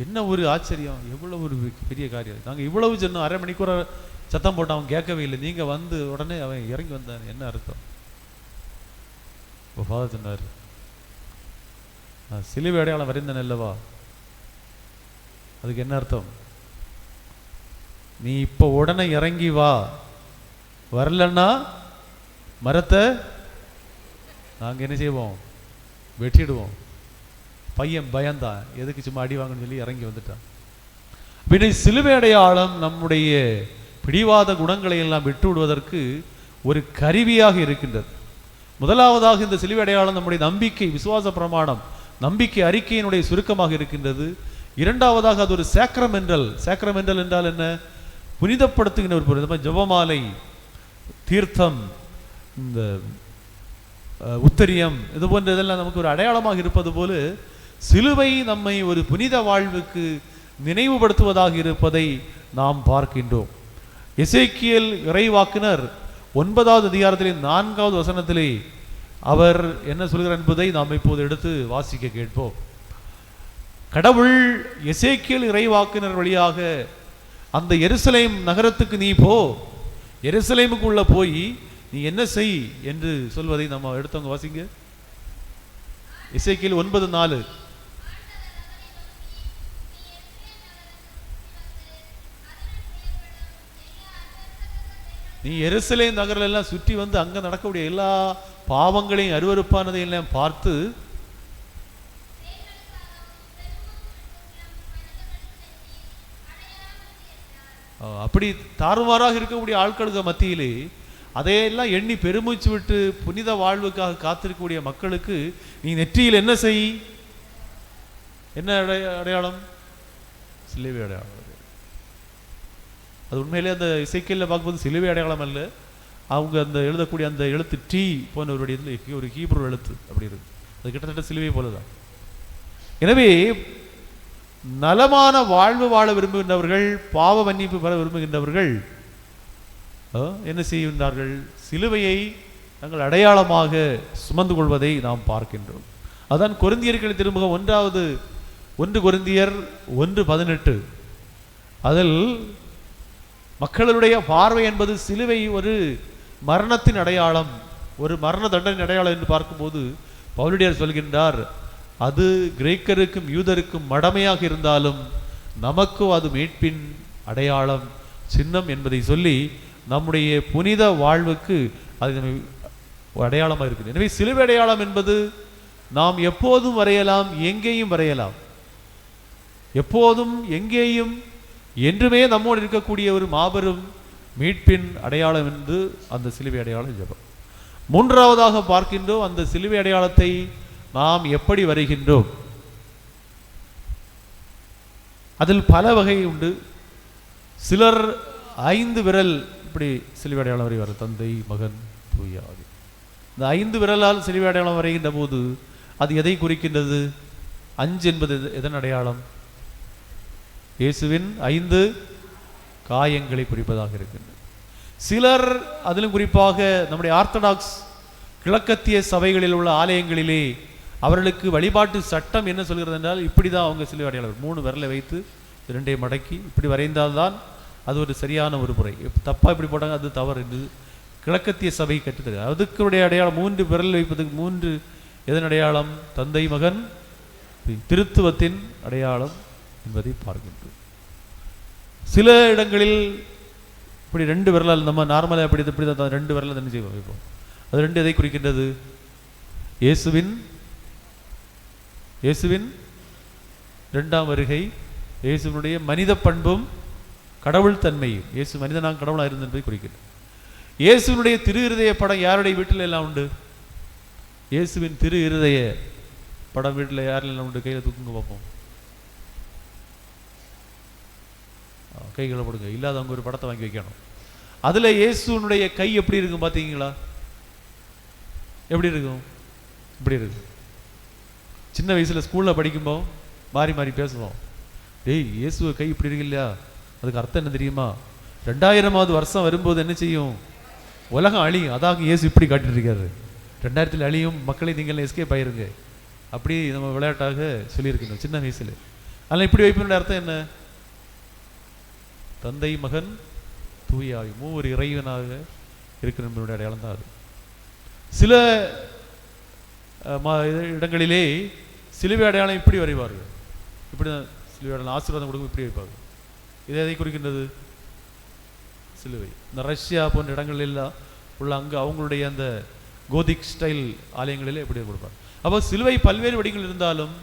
என்ன ஒரு ஆச்சரியம், எவ்வளவு ஒரு பெரிய காரியம். நாங்கள் இவ்வளவு சொன்னோம், அரை மணிக்கூர் சத்தம் போட்டான், அவன் கேட்கவே இல்லை. நீங்க வந்து உடனே அவன் இறங்கி வந்தான், என்ன அர்த்தம்? இப்போ ஃபாதர் சொன்னார், நான் சிலுவை அடையாளம் வரைந்தேன் அல்லவா, அதுக்கு என்ன அர்த்தம்? நீ இப்போ உடனே இறங்கி வா, வரலன்னா மரத்தை நாங்கள் என்ன செய்வோம், வெட்டிடுவோம். பையன் பயந்தான், எதுக்கு சும்மா அடி வாங்கன்னு சொல்லி இறங்கி வந்துட்டான். பின்ன சிலுவை அடையாளம் நம்முடைய பிடிவாத குணங்களை எல்லாம் விட்டு விடுவதற்கு ஒரு கருவியாக இருக்கின்றது. முதலாவதாக இந்த சிலுவை அடையாளம் நம்முடைய நம்பிக்கை, விசுவாச பிரமாணம், நம்பிக்கை அறிக்கையினுடைய சுருக்கமாக இருக்கின்றது. இரண்டாவதாக அது ஒரு சாக்ரமெண்டல். சாக்ரமெண்டல் என்றால் என்ன? புனிதப்படுத்துகின்ற ஒரு பொருள். ஜெபமாலை, தீர்த்தம், இந்த உத்தரியம், இது போன்ற இதெல்லாம் நமக்கு ஒரு அடையாளமாக இருப்பது போல சிலுவை நம்மை ஒரு புனித வாழ்வுக்கு நினைவுபடுத்துவதாக இருப்பதை நாம் பார்க்கின்றோம். எசேக்கியேல் இறைவாக்கினர் 9வது அதிகாரத்திலே 4வது வசனத்திலே அவர் என்ன சொல்கிறார் என்பதை நாம் இப்போது எடுத்து வாசிக்க கேட்போம். கடவுள் எசேக்கியேல் இறைவாக்கினர் வழியாக அந்த எருசலேம் நகரத்துக்கு நீ போ, எருசலேமுக்குள்ள போய் நீ என்ன செய் என்று சொல்வதை நம்ம எடுத்தவங்க வாசிங்க. எசேக்கியேல் 9:4. நீ எருசலேம் நகரில் எல்லாம் சுற்றி வந்து அங்க நடக்கக்கூடிய எல்லா பாவங்களையும் அருவருப்பானதையும் எல்லாம் பார்த்து அப்படி தாறுமாறாக இருக்கக்கூடிய ஆட்களுக்கு மத்தியிலே அதையெல்லாம் எண்ணி பெருமூச்சு விட்டு புனித வாழ்வுக்காக காத்திருக்கக்கூடிய மக்களுக்கு நீ நெற்றியில் என்ன செய்? என்ன அடையாளம்? சிலுவை அடையாளம். அது உண்மையிலே அந்த இசைக்கியல்ல பார்க்கும்போது சிலுவை அடையாளம் அல்ல, அவங்க அந்த எழுதக்கூடிய அந்த எழுத்து டி போன்றவருடைய ஒரு ஹீப்ரு எழுத்து அப்படி இருக்கு. அது கிட்டத்தட்ட சிலுவை போலதான். எனவே நலமான வாழ்வு வாழ விரும்புகின்றவர்கள், பாவ மன்னிப்பு பெற விரும்புகின்றவர்கள் என்ன செய்கின்றார்கள்? சிலுவையை தங்கள் அடையாளமாக சுமந்து கொள்வதை நாம் பார்க்கின்றோம். அதான் கொரிந்தியர்கள் திருமுகம் 1 கொரிந்தியர் 1:18. அதில் மக்களுடைய பார்வை என்பது சிலுவை ஒரு மரணத்தின் அடையாளம், ஒரு மரண தண்டனை அடையாளம் என்று பார்க்கும்போது பவுலடியார் சொல்கின்றார், அது கிரேக்கருக்கும் யூதருக்கும் மடமையாக இருந்தாலும் நமக்கும் அது மீட்பின் அடையாளம், சின்னம் என்பதை சொல்லி நம்முடைய புனித வாழ்வுக்கு அது அடையாளமாக இருக்குது. எனவே சிலுவை அடையாளம் என்பது நாம் எப்போதும் வரையலாம், எங்கேயும் வரையலாம். எப்போதும் எங்கேயும் என்றுமே நம்மோடு இருக்கக்கூடிய ஒரு மாபெரும் மீட்பின் அடையாளம் என்று அந்த சிலுவை அடையாளம் ஜெபம். மூன்றாவதாக பார்க்கின்றோம், அந்த சிலுவை அடையாளத்தை நாம் எப்படி வரைகின்றோம்? அதில் பல வகை உண்டு. சிலர் 5 விரல் இப்படி சிலுவை அடையாளம் வரைவார், தந்தை மகன் தூய ஆவி. இந்த 5 விரலால் சிலுவை அடையாளம் வரைகின்ற போது அது எதை குறிக்கின்றது? 5 என்பது எதன் அடையாளம்? இயேசுவின் 5 காயங்களை குறிப்பதாக இருக்கின்றது. சிலர் அதிலும் குறிப்பாக நம்முடைய ஆர்த்தடாக்ஸ் கிழக்கத்திய சபைகளில் உள்ள ஆலயங்களிலே அவர்களுக்கு வழிபாட்டு சட்டம் என்ன சொல்கிறது என்றால், இப்படி தான் அவங்க சிலுவை அடையாளம் 3 விரலை வைத்து 2 மடக்கி இப்படி வரைந்தால்தான் அது ஒரு சரியான ஒரு முறை. தப்பாக இப்படி போட்டாங்க, அது தவறு என்று கிழக்கத்திய சபை கற்றுத்தருகிறது. அதுக்குடைய அடையாளம் 3 விரல் வைப்பதுக்கு 3 எதன் அடையாளம்? தந்தை மகன் திருத்துவத்தின் அடையாளம் என்பதை பார்க்கின்றோம். சில இடங்களில் இப்படி 2 விரலால் நம்ம நார்மலாக அப்படி இப்படி தான் 2 விரலால் என்ன செய்வோம் வைப்போம். அது 2 எதை குறிக்கின்றது? இயேசுவின் 2ஆம் வருகை, இயேசுவினுடைய மனித பண்பும் கடவுள் தன்மையும். இயேசு மனிதனாக கடவுளாக இருந்தது என்பதை குறிக்கின்றது. இயேசுவினுடைய திரு இருதய படம் யாருடைய வீட்டில் எல்லாம் உண்டு? இயேசுவின் திரு இருதய படம் வீட்டில் யாரெல்லாம் உண்டு? கையில் தூக்குங்க பார்ப்போம். கைகளை போடுங்க. இல்லாதவங்க ஒரு படத்தை வாங்கி வைக்கணும். அதில் இயேசுனுடைய கை எப்படி இருக்கும் பார்த்தீங்களா? எப்படி இருக்கும்? இப்படி இருக்கும். சின்ன வயசில் ஸ்கூலில் படிக்கும்போது மாறி மாறி பேசுவோம். டேய், இயேசுவ கை இப்படி இருக்கு இல்லையா? அதுக்கு அர்த்தம் என்ன தெரியுமா? 2000வது வருஷம் வரும்போது என்ன செய்யும்? உலகம் அழியும். அதாக இயேசு இப்படி காட்டிட்டு இருக்காரு. 2000 அழியும், மக்களை நீங்கள் எஸ்கேப் ஆயிருங்க, அப்படி நம்ம விளையாட்டாக சொல்லியிருக்கணும் சின்ன வயசில். அதனால் இப்படி வைப்பினுடைய அர்த்தம் என்ன? தந்தை மகன் தூய ஆவி 3 இறைவனாக இருக்கிற அடையாளம் தான் அது. சில இடங்களிலே சிலுவை அடையாளம் இப்படி வரைவார்கள். இப்படி தான் சிலுவை அடையாளம் ஆசீர்வாதம் கொடுக்கும், இப்படி வைப்பார்கள். இது எதை குறிக்கின்றது? சிலுவை. இந்த ரஷ்யா போன்ற இடங்களெல்லாம் உள்ள அங்கே அவங்களுடைய அந்த கோதிக் ஸ்டைல் ஆலயங்களிலே எப்படி கொடுப்பார். அப்போ சிலுவை பல்வேறு வடிகள் இருந்தாலும்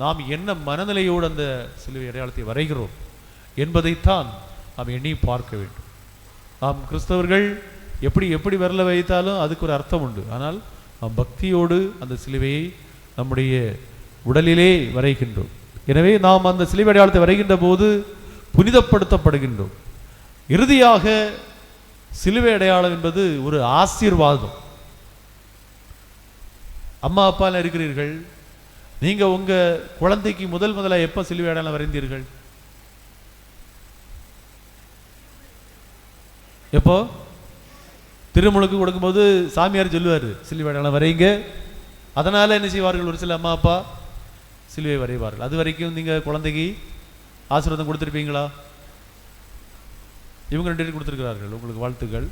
நாம் என்ன மனநிலையோடு அந்த சிலுவை அடையாளத்தை வரைகிறோம் என்பதைத்தான் நாம் எண்ணி பார்க்க வேண்டும். நாம் கிறிஸ்தவர்கள் எப்படி எப்படி விரல வைத்தாலும் அதுக்கு ஒரு அர்த்தம் உண்டு. ஆனால் நாம் பக்தியோடு அந்த சிலுவையை நம்முடைய உடலிலே வரைகின்றோம். எனவே நாம் அந்த சிலுவை அடையாளத்தை வரைகின்ற போது புனிதப்படுத்தப்படுகின்றோம். இறுதியாக சிலுவை அடையாளம் என்பது ஒரு ஆசீர்வாதம். அம்மா அப்பாலாம் இருக்கிறீர்கள், நீங்க உங்க குழந்தைக்கு முதலாக எப்போ சிலுவை அடையாளம் வரைந்தீர்கள்? எப்போ? திருமுழுக்கு கொடுக்கும்போது சாமியார் சொல்லுவார், சிலுவை அடையாளம் வரைங்க. அதனால என்ன செய்வார்கள்? ஒரு சில அம்மா அப்பா சிலுவை வரைவார்கள். அது வரைக்கும் நீங்க குழந்தைக்கு ஆசீர்வாதம் கொடுத்துருப்பீங்களா? இவங்க 2 பேரும் கொடுத்துருக்கிறார்கள், உங்களுக்கு வாழ்த்துக்கள்.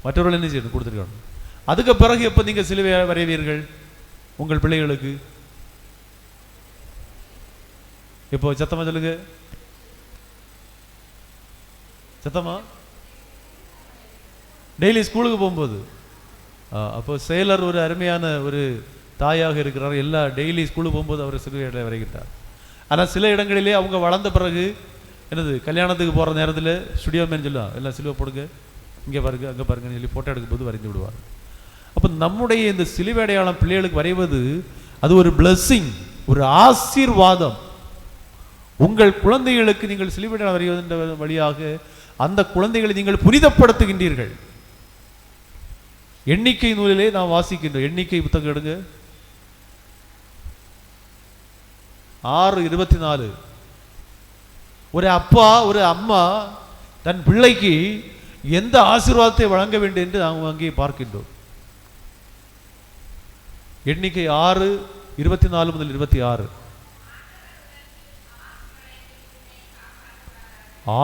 மற்றவர்கள் என்ன செய்யணும்? கொடுத்துருக்காங்க. அதுக்கு பிறகு எப்போ நீங்க சிலுவை வரைவீர்கள் உங்கள் பிள்ளைகளுக்கு? இப்போ சத்தமா சொல்லுங்க, சத்தமா. டெய்லி ஸ்கூலுக்கு போகும்போது. அப்போ செயலர் ஒரு அருமையான ஒரு தாயாக இருக்கிறார். எல்லா டெய்லி ஸ்கூலுக்கு போகும்போது அவர் சிலுவை வரைகின்றார். ஆனால் சில இடங்களிலே அவங்க வளர்ந்த பிறகு என்னது, கல்யாணத்துக்கு போகிற நேரத்தில் ஸ்டுடியோ மேன் சொல்லலாம், எல்லாம் சிலுவை போடுங்க, இங்கே பாருங்க, அங்கே பாருங்கன்னு சொல்லி ஃபோட்டோ எடுக்கும்போது வரைந்து விடுவார். அப்போ நம்முடைய இந்த சிலுவை அடையாளம் பிள்ளைகளுக்கு வரைவது அது ஒரு பிளஸ்ஸிங், ஒரு ஆசீர்வாதம். உங்கள் குழந்தைகளுக்கு நீங்கள் சிலுவை அடையாளம் வரைவதன் வழியாக அந்த குழந்தைகளை நீங்கள் புனிதப்படுத்துகின்றீர்கள். எண்ணிக்கை நூலிலே நாம் வாசிக்கின்றோம். எண்ணிக்கை புத்தகம் எடுங்க, 6:24. ஒரு அப்பா ஒரு அம்மா தன் பிள்ளைக்கு எந்த ஆசீர்வாதத்தை வழங்க வேண்டும் என்று நாம் அங்கே பார்க்கின்றோம். எண்ணிக்கை 6:24 முதல் 26.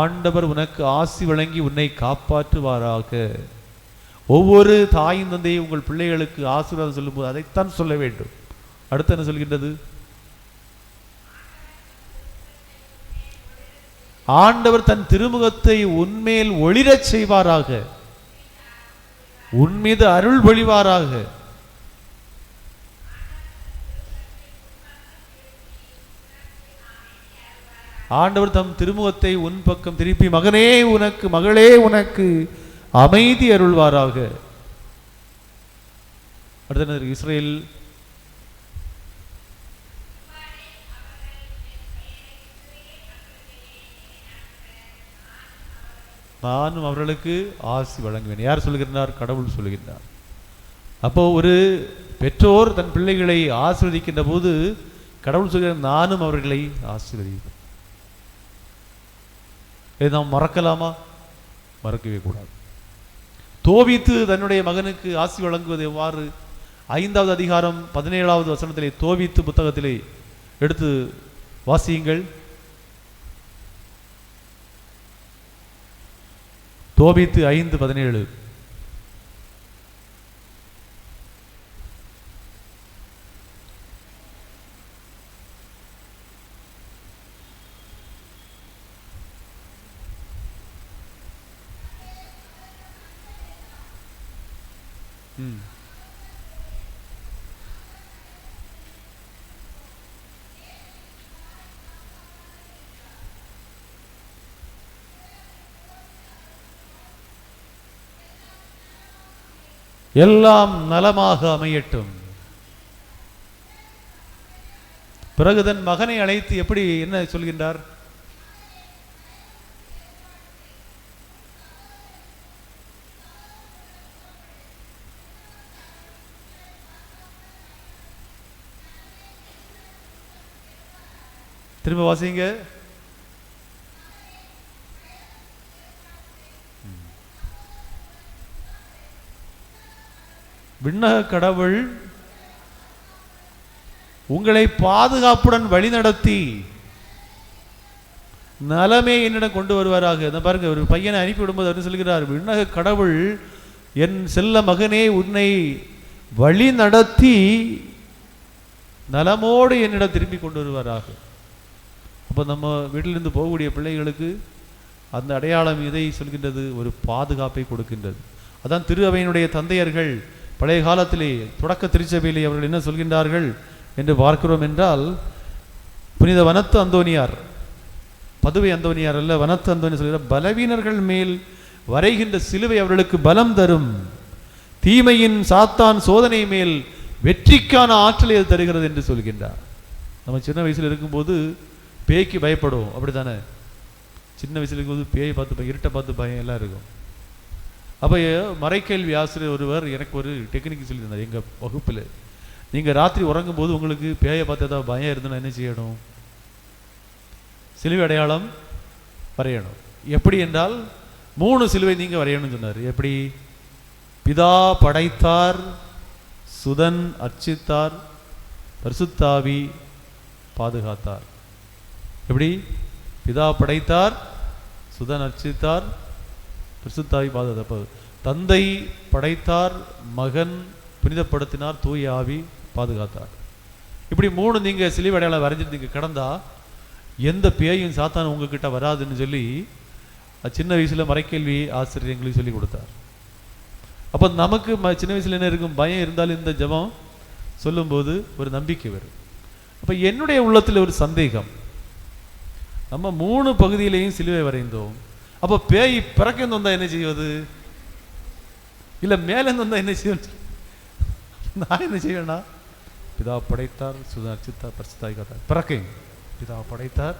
ஆண்டவர் உனக்கு ஆசி வழங்கி உன்னை காப்பாற்றுவாராக. ஒவ்வொரு தாயும் தந்தையும் உங்கள் பிள்ளைகளுக்கு ஆசீர்வாதம் சொல்லும்போது அதைத்தான் சொல்ல வேண்டும். அடுத்து என்ன சொல்கின்றது? ஆண்டவர் தன் திருமுகத்தை உன்மேல் ஒளிரச் செய்வாராக, உன் மீது அருள் பொழிவாராக. ஆண்டவர் தம் திருமுகத்தை உன் பக்கம் திருப்பி மகனே உனக்கு, மகளே உனக்கு அமைதி அருள்வாராக. அடுத்த இஸ்ரேல் நானும் அவர்களுக்கு ஆசி வழங்குவேன். யார் சொல்கிறார்? கடவுள் சொல்கிறார். அப்போ ஒரு பெற்றோர் தன் பிள்ளைகளை ஆசீர்வதிக்கின்ற போது கடவுள் சொல்கிறார், நானும் அவர்களை ஆசீர்வதிப்பேன். இதை நாம் மறக்கலாமா? மறக்கவே கூடாது. தோபித்து தன்னுடைய மகனுக்கு ஆசி வழங்குவது எவ்வாறு? 5வது அதிகாரம் 17வது வசனத்திலே தோபித்து புத்தகத்திலே எடுத்து வாசியுங்கள். தோபித்து 5:17. எல்லாம் நலமாக அமையட்டும். பிறகு தன் மகனை அழைத்து எப்படி என்ன சொல்கின்றார்? திரும்ப வாசிங்க. விண்ணக கடவுள் உங்களை பாதுகாப்புடன் வழிநடத்தி நலமே என்னிடம் கொண்டு வருவாராக. பாருங்க, ஒரு பையனை அனுப்பி விடும்போது அவர் சொல்கிறார், விண்ணக கடவுள் என் செல்ல மகனே உன்னை வழி நடத்தி நலமோடு என்னிடம் திரும்பி கொண்டு வருவாராக. அப்போ நம்ம வீட்டிலிருந்து போகக்கூடிய பிள்ளைகளுக்கு அந்த அடையாளம் இதை சொல்கின்றது, ஒரு பாதுகாப்பை கொடுக்கின்றது. அதான் திரு அவையினுடைய தந்தையர்கள் பழைய காலத்திலே தொடக்க திருச்சபையிலே அவர்கள் என்ன சொல்கின்றார்கள் என்று பார்க்கிறோம் என்றால், புனித வனத்து அந்தோனியார், பதுவை அந்தோனியார் அல்ல, வனத்து அந்தோனியார் சொல்கிறார், பலவீனர்கள் மேல் வரைகின்ற சிலுவை அவர்களுக்கு பலம் தரும், தீமையின் சாத்தான் சோதனை மேல் வெற்றிக்கான ஆற்றலை அது தருகிறது என்று சொல்கின்றார். நம்ம சின்ன வயசில் இருக்கும்போது பேய்க்கு பயப்படுவோம், அப்படித்தானே? சின்ன வயசில் இருக்கும்போது பேயை பார்த்து இருட்டை பார்த்து பயம் எல்லாம் இருக்கும். அப்போ மறைக்கல்வி ஆசிரியர் ஒருவர் எனக்கு ஒரு டெக்னிக் சொல்லியிருந்தார் எங்கள் வகுப்பில். நீங்கள் ராத்திரி உறங்கும் போது உங்களுக்கு பேயை பார்த்து ஏதாவது பயம் இருந்ததுன்னா என்ன செய்யணும்? சிலுவை அடையாளம் வரையணும். எப்படி என்றால் 3 சிலுவை நீங்கள் வரையணும்னு சொன்னார். எப்படி? பிதா படைத்தார், சுதன் அர்ச்சித்தார், பரிசுத்தாவி பாதுகாத்தார். எப்படி? பிதா படைத்தார், சுதன் அர்ச்சித்தார், பரிசுத்தாவி பாதுகாத்தார். தந்தை படைத்தார், மகன் புனிதப்படுத்தினார், தூய ஆவி பாதுகாத்தார். இப்படி 3 நீங்கள் சிலுவை அடையாளம் வரைஞ்சிட்டு நீங்கள் கடந்தா எந்த பேயும் சாத்தான் உங்ககிட்ட வராதுன்னு சொல்லி சின்ன வயசில் மறைக்கல்வி ஆசிரியர் எங்களுக்கு சொல்லி கொடுத்தார். அப்போ நமக்கு சின்ன வயசில் என்ன இருக்கும்? பயம் இருந்தாலும் இந்த ஜெபம் சொல்லும்போது ஒரு நம்பிக்கை வரும். அப்போ என்னுடைய உள்ளத்தில் ஒரு சந்தேகம், நம்ம 3 பகுதியிலையும் சிலுவை வரைந்தோம். அப்போ பேய் பிறக்கேந்து வந்தால் என்ன செய்வது? இல்லை மேலேருந்து வந்தால் என்ன செய்வது? நான் என்ன செய்வேன்னா, பிதா படைத்தார், சுதன் அர்ச்சித்தார், பரிசுத்தாவி காத்தார். பிறக்கேன் பிதா படைத்தார்,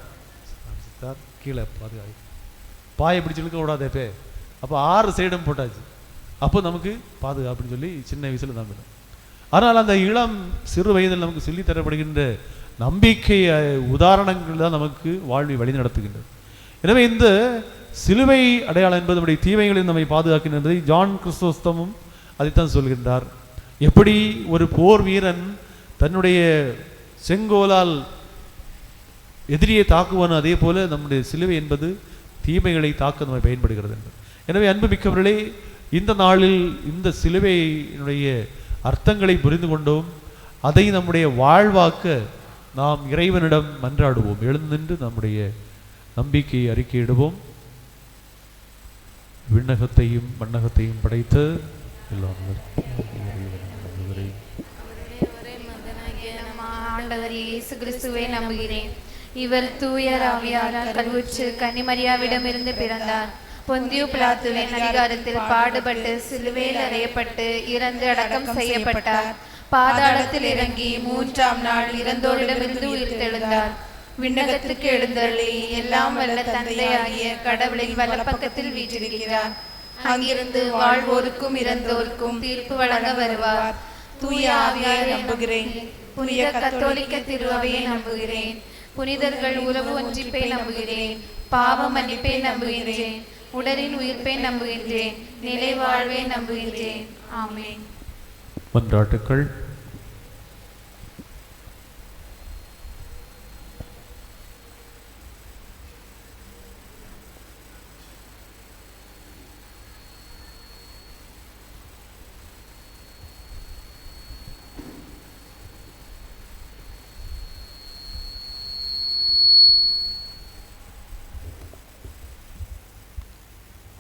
அர்ச்சித்தார், கீழே பாதுகாப்பு, பாயை பிடிச்சி இழுக்க விடாதே பே. அப்போ 6 சைடும் போட்டாச்சு. அப்போ நமக்கு பாதுகாப்புன்னு சொல்லி சின்ன வயசில் நம்பினோம். ஆனால் அந்த இளம் சிறு வயதில் நமக்கு சொல்லி தரப்படுகின்ற நம்பிக்கை உதாரணங்கள் தான் நமக்கு வாழ்வை வழி நடத்துகின்றது. எனவே இந்த சிலுவை அடையாளம் என்பது நம்முடைய தீமைகளில் நம்மை பாதுகாக்கின்றது. ஜான் கிறிஸ்தோஸ்தமும் அதைத்தான் சொல்கின்றார். எப்படி ஒரு போர் வீரன் தன்னுடைய செங்கோலால் எதிரியை தாக்குவானோ அதே போல நம்முடைய சிலுவை என்பது தீமைகளை தாக்க நம்மை பயன்படுகிறது என்பது. எனவே அன்புமிக்கவர்களே, இந்த நாளில் இந்த சிலுவையினுடைய அர்த்தங்களை புரிந்து கொண்டோம். அதை நம்முடைய வாழ்வாக்க நாம் இறைவனிடம் மன்றாடுவோம். எழுந்து நம்முடைய நம்பிக்கையை அறிக்கையிடுவோம். விண்ணகத்தையும் மண்ணகத்தையும் படைத்த எல்லாம் ஆண்டவர் இயேசு கிறிஸ்துவை நம்புகிறேன். இவர் தூயர் ஆவியாரால் கருவுற்று கன்னிமரியாவிடமிருந்து பிறந்தார். பொந்தியு பிலாத்துவின் அதிகாரத்தில் பாடுபட்டு சிலுவையில் அறையப்பட்டு இறந்து அடக்கம் செய்யப்பட்டார். பாதாளத்தில் இறங்கி 3ஆம் நாள் இறந்தோரிடமிருந்து உயிர்த்தெழுந்தார். விண்ணகத்திற்கு எழுந்தருளி எல்லாம் வல்ல தந்தையாகிய கடவுளின் வலப்பக்கத்தில் வீற்றிருக்கிறார். அங்கிருந்து வாழ்வோருக்கும் இறந்தோருக்கும் தீர்ப்பு வழங்க வருவார். தூய ஆவியாரை நம்புகிறேன். புனித கத்தோலிக்க திருஅவையை நம்புகிறேன். புனிதர்கள் உறவு ஒன்றிப்பை நம்புகிறேன். பாவ மன்னிப்பை நம்புகின்றேன். உடலின் உயிர்ப்பை நம்புகின்றேன். நிலை வாழ்வை நம்புகின்றேன். ஆமென். மன்றாட்டுக்கள்.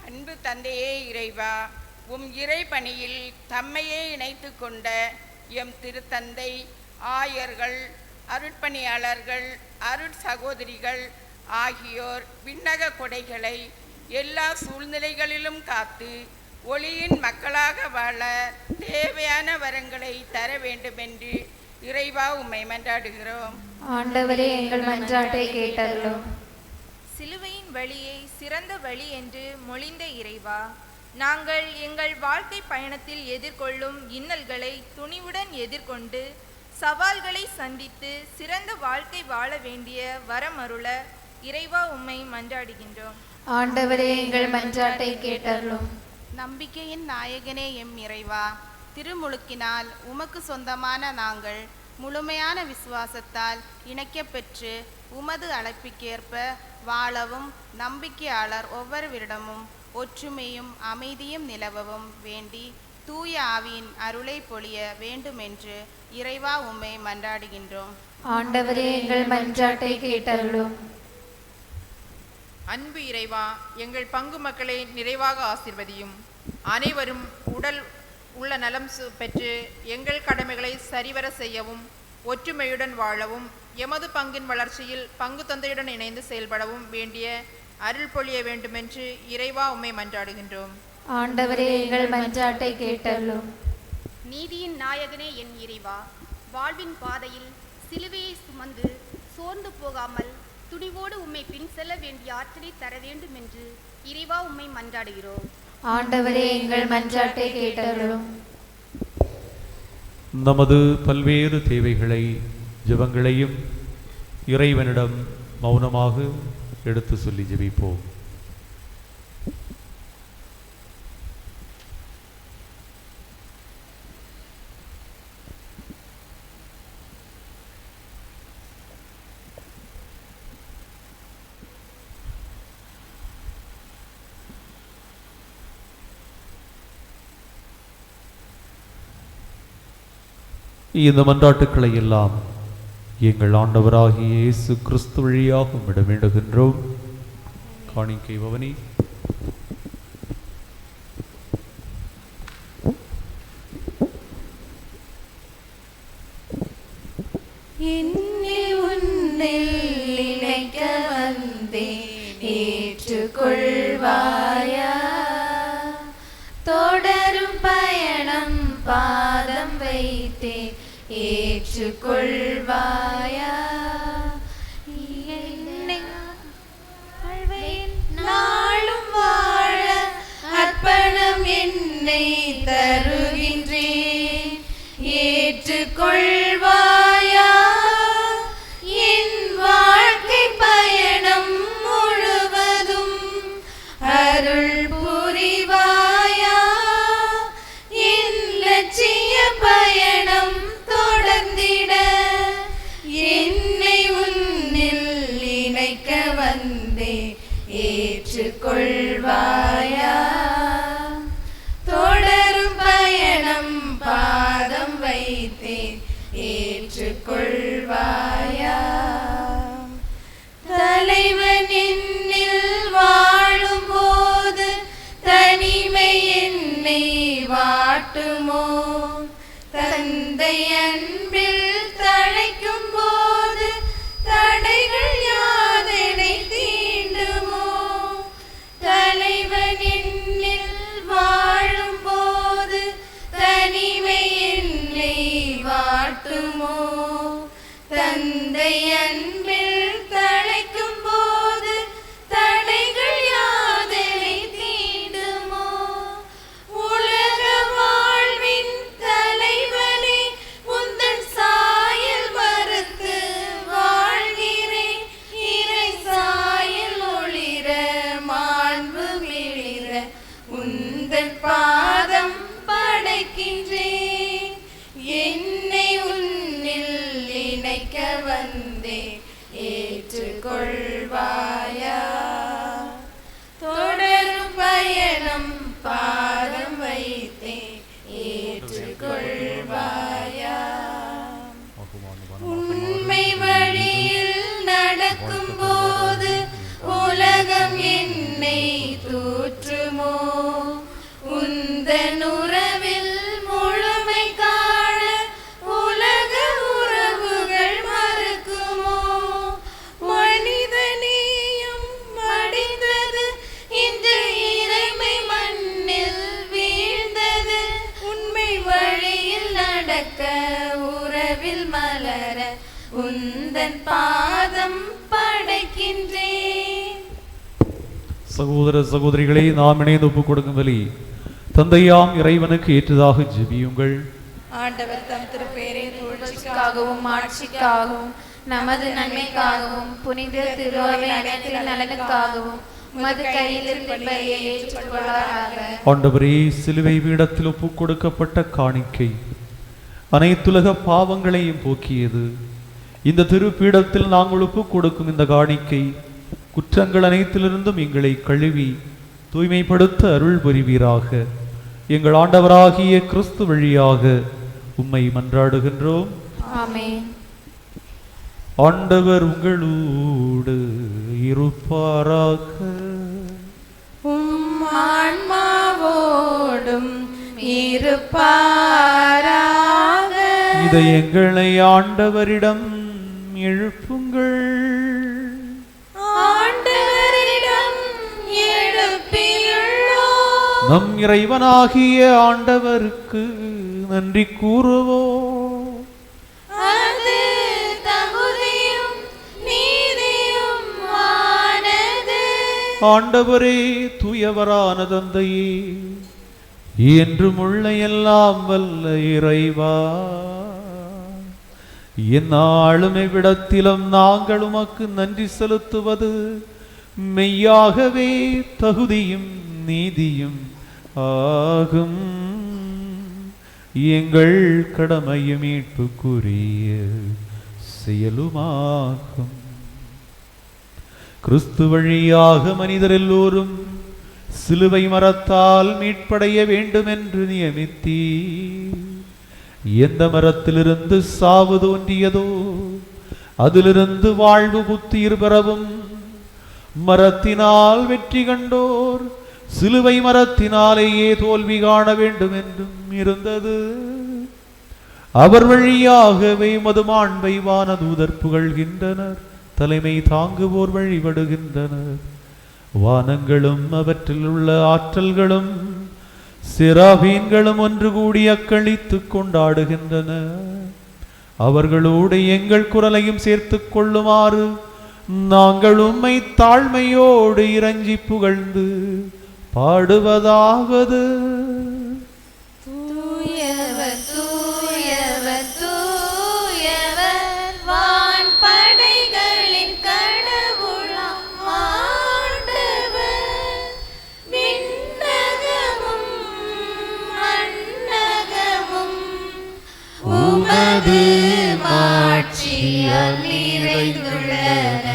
அன்பு தந்தையே இறைவா, உம் இறை பணியில் தம்மையே இணைத்து கொண்ட எம் திருத்தந்தை, ஆயர்கள், அருட்பணியாளர்கள், அருட்சகோதரிகள் ஆகியோர் விண்ணக கொடைகளை எல்லா சூழ்நிலைகளிலும் காத்து ஒளியின் மக்களாக வாழ தேவையான வரங்களை தர வேண்டுமென்று இறைவா உம்மை மன்றாடுகிறோம். ஆண்டவரே, எங்கள் மன்றாட்டை கேட்டருளும். சிலுவையின் வழியை சிறந்த வழி என்று மொழிந்த இறைவா, நாங்கள் எங்கள் வாழ்க்கை பயணத்தில் எதிர்கொள்ளும் இன்னல்களை துணிவுடன் எதிர்கொண்டு சவால்களை சந்தித்து சிறந்த வாழ்க்கை வாழ வேண்டிய வரமருள இறைவா உம்மை மன்றாடுகின்றோம். ஆண்டவரே, எங்கள் மன்றாட்டை கேட்டருளும். நம்பிக்கையின் நாயகனே எம் இறைவா, திருமுழுக்கினால் உமக்கு சொந்தமான நாங்கள் முழுமையான விசுவாசத்தால் இணைக்கப்பெற்று உமது அழைப்புக்கேற்ப வாழவும் நம்பிக்கையாளர் ஒவ்வொருவரிடமும் ஒற்றுமையும் அமைதியும் நிலவவும் வேண்டி தூய ஆவியின் அருளை பொழிய வேண்டுமென்று இறைவா உம்மை மன்றாடுகின்றோம். ஆண்டவரே, எங்கள் மன்றாட்டை கேட்டருளும். அன்பு இறைவா, எங்கள் பங்கு மக்களை நிறைவாக ஆசீர்வதியும். அனைவரும் உடல் உள்ள நலம் பெற்று எங்கள் கடமைகளை சரிவர செய்யவும் ஒற்றுமையுடன் வாழவும் எமது பங்கின் வளர்ச்சியில் பங்கு தந்தையுடன் இணைந்து செயல்படவும் வேண்டிய அருள் பொழிய வேண்டுமென்று இறைவா உம்மை மன்றாடுகின்றோம். ஆண்டவரே, எங்கள் மன்றாட்டை கேட்டருளும். நீதியின் நாயகனே என் இறைவா, வாழ்வின் பாதையில் சிலுவையை சுமந்து சோர்ந்து போகாமல் துணிவோடு உம்மை பின் செல்ல வேண்டிய ஆற்றலை தர வேண்டும் என்று இறைவா உம்மை மன்றாடுகிறோம். ஆண்டவரே, எங்கள் மன்றாட்டை கேட்டருளும். நமது பல்வேறு தேவைகளை ஜெபங்களையும் இறைவனிடம் மௌனமாக எடுத்து சொல்லி ஜெபிப்போம். இந்த மன்றாட்டுக்களை எல்லாம் எங்கள் ஆண்டவராகிய இயேசு கிறிஸ்து வழியாக உம்மிடம் வேண்டுகின்றோம். காணிக்கை பவனி. என்னில் உன்னில் இணைக்க வந்தேன், ஏற்றுக்கொள்வாயா? தொடரும் பயணம் பாதம் வைத்தேன், ஏற்றுக்கொள்வாயா? நாளும் வாழ அர்ப்பணம் என்னை தருகின்றேன், ஏற்றுக்கொள்வாயா? என் வாழ்க்கை பயணம் முழுவதும் அருள் புரிவாயா? என் லட்சிய பயணம் தொடர்ந்திட என்னை உன்னில் இணைக்க வந்தே, ஏற்றுக்கொள்வாயா? தொடரும் பயணம் பாதம் வைத்தேன், ஏற்றுக்கொள்வாயா? தலைவன் என்னில் வாழும் போது தனிமை என்னை வாட்டுமோ? தந்தை அன்பில் தழைக்கும் போது தடைகள் யாதனை தீண்டுமோ? தலைவன் என்னில் வாழும் போது தனிமை என்னை வாட்டுமோ? தந்தை அன்பில் படைக்கின்றேன். என்னை உன்னில் இணைக்க வந்தேன், ஏற்றுக்கொள்வாயா? தொடரும் பயணம் பாதம் வைத்தேன், ஏற்றுக்கொள்வாயா? உண்மை வழியில் நடக்கும் போது உலகம் என்னை தூற்றுமோ? உந்தன் உறவில் முழுமை காண உலக உறவுகள் மறுக்குமோ? மனிதநேயம் மடிந்தது, இன்று இறைமை மண்ணில் வீழ்ந்தது. உண்மை வழியில் நடக்க உறவில் மலர உந்தன் பாதம் படைக்கின்றேன். சகோதர சகோதரிகளை நாம் இணைந்து ஒப்புக் கொடுக்கும் பலி தந்தையாம் இறைவனுக்கு ஏற்றதாக ஜெபியுங்கள். ஆண்டவர் தம் திருப்பெயரை புகழ்ச்சிக்காகவும் ஆட்சிக்காகவும் நமது நன்மைக்காகவும் புனித திருவை அனைத்து நலனுக்காகவும் உமது கையில் இருப்பதையை ஏற்றுக்கொள்வாராக. ஆண்டவரே, சிலுவை பீடத்தில் ஒப்புக் கொடுக்கப்பட்ட காணிக்கை அனைத்துலக பாவங்களையும் போக்கியது. இந்த திருப்பீடத்தில் நாங்கள் ஒப்புக் கொடுக்கும் இந்த காணிக்கை குற்றங்கள் அனைத்திலிருந்தும் எங்களை கழுவி தூய்மைப்படுத்த அருள் புரிவீராக. எங்கள் ஆண்டவராகிய கிறிஸ்து வழியாக உம்மை மன்றாடுகின்றோம். ஆமென். ஆண்டவர் உங்களோடு இருப்பாராக. உம் ஆன்மாவோடும் இருப்பாராக. இதை எங்களை ஆண்டவரிடம் எழுப்புங்கள். ஆண்டவரிடம் எழுப்பியுள்ளோம். நம் இறைவனாகிய ஆண்டவருக்கு நன்றி கூறுவோம். அது தகுதியும் நீதியும் ஆனது. ஆண்டவரே, தூயவரான தந்தையே, என்றும் உள்ள எல்லாம் வல்ல இறைவா, எந்நாளும் எவ்விடத்திலும் நாங்கள் உமக்கு நன்றி செலுத்துவது மெய்யாகவே தகுதியும் நீதியும் ஆகும். எங்கள் கடமையும் மீட்புக்குரிய செயலுமாகும். கிறிஸ்து வழியாக மனிதர் எல்லோரும் சிலுவை மரத்தால் மீட்படைய வேண்டும் என்று நியமித்தீர். எந்த மரத்திலிருந்து சாவு தோன்றியதோ அதிலிருந்து வாழ்வு புத்துயிர் பெறவும், மரத்தினால் வெற்றி கண்டோர் சிலுவை மரத்தினாலேயே தோல்வி காண வேண்டும் என்றும் இருந்தது. அவர் வழியாகவே மதுமாண்பை வானதூதர் புகழ்கின்றனர், தலைமை தாங்குவோர் வழிபடுகின்றனர். வானங்களும் அவற்றில் உள்ள ஆற்றல்களும் சிராபீன்களும் ஒன்று கூடி அக்களித்துக் கொண்டாடுகின்றன. அவர்களோடு எங்கள் குரலையும் சேர்த்துக் கொள்ளுமாறு நாங்கள் உம்மை தாழ்மையோடு இறைஞ்சி புகழ்ந்து பாடுவதாவது: தூயவர் தூயவர் தூயவர் வான் படைகளின் கடவுளாம் ஆண்டவர். விண்ணகமும் மண்ணகமும் உமது மாட்சியால் நிறைந்துள்ளன.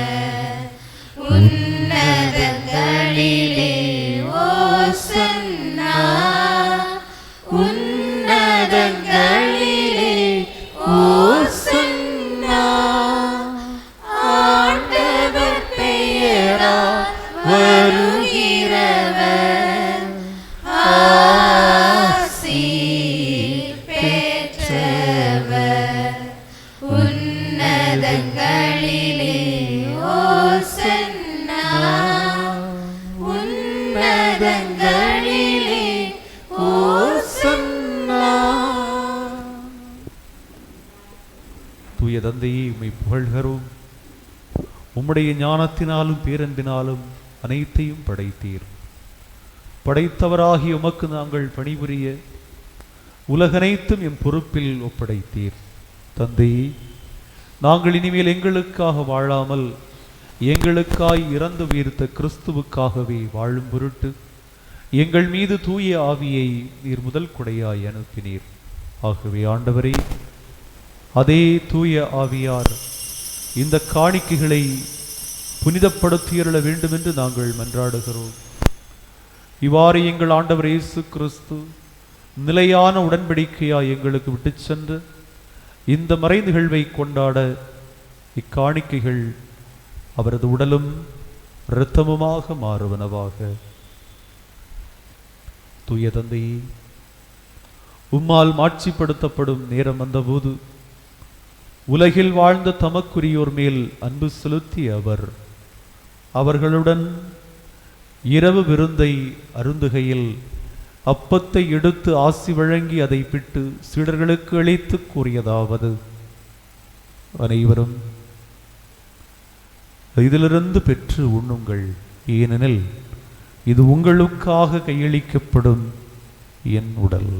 உன்னதங்களிலே ஓசன்னா, உன்னதங்களிலே ஓசன்னா. ஆண்டவர் பெயரால் வருகிறவர் ஆசி பெற்றவர். உன்னதங்களிலே ஓசன்னா, உன்னதங்களிலே ஓசன்னா. தூய தந்தையே, உம்மை புகழ்கிறோம். உம்முடைய ஞானத்தினாலும் பேரன்பினாலும் அனைத்தையும் படைத்தீர். படைத்தவராகி உமக்கு நாங்கள் பணிபுரிய உலகனைத்தும் எம் பொறுப்பில் ஒப்படைத்தீர். தந்தையே, நாங்கள் இனிமேல் எங்களுக்காக வாழாமல் எங்களுக்காய் இறந்து உயிர்த்த கிறிஸ்துவுக்காகவே வாழும் பொருட்டு எங்கள் மீது தூய ஆவியை நீர் முதல் கொடையாய் அனுப்பினீர். ஆகவே ஆண்டவரே, அதே தூய ஆவியார் இந்த காணிக்கைகளை புனிதப்படுத்தியருள வேண்டும் என்று நாங்கள் மன்றாடுகிறோம். இவ்வாறு எங்கள் ஆண்டவர் இயேசு கிறிஸ்து நிலையான உடன்படிக்கையாய் எங்களுக்கு விட்டு சென்று இந்த மறை நிகழ்வை கொண்டாட இக்காணிக்கைகள் அவரது உடலும் இரத்தமுமாக மாறுவனவாக. தூய தந்தையே, உம்மால் மாட்சிப்படுத்தப்படும் நேரம் வந்தபோது உலகில் வாழ்ந்த தமக்குரியோர் மேல் அன்பு செலுத்திய அவர் அவர்களுடன் இரவு விருந்தை அருந்துகையில் அப்பத்தை எடுத்து ஆசி வழங்கி அதை பிட்டு சீடர்களுக்கு அளித்து கூறியதாவது: அனைவரும் இதிலிருந்து பெற்று உண்ணுங்கள், ஏனெனில் இது உங்களுக்காக கையளிக்கப்படும் என் உடல்.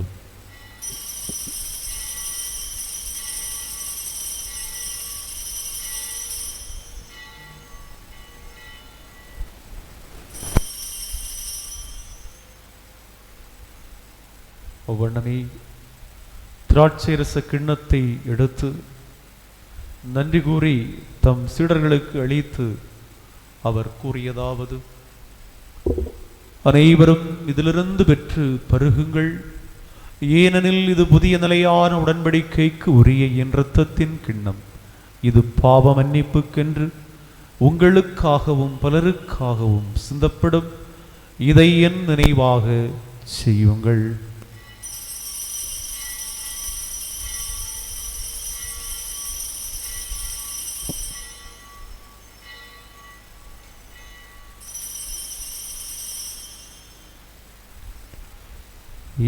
ஒவ்வொன்றமே திராட்சை ரச கிண்ணத்தை எடுத்து நன்றி கூறி தம் சீடர்களுக்கு அளித்து அவர் கூறியதாவது: அனைவரும் இதிலிருந்து பெற்று பருகுங்கள், ஏனெனில் இது புதிய நிலையான உடன்படிக்கைக்கு உரிய என் இரத்தத்தின் கிண்ணம். இது பாவ மன்னிப்புக்கென்று உங்களுக்காகவும் பலருக்காகவும் சிந்தப்படும். இதை என் நினைவாக செய்யுங்கள்.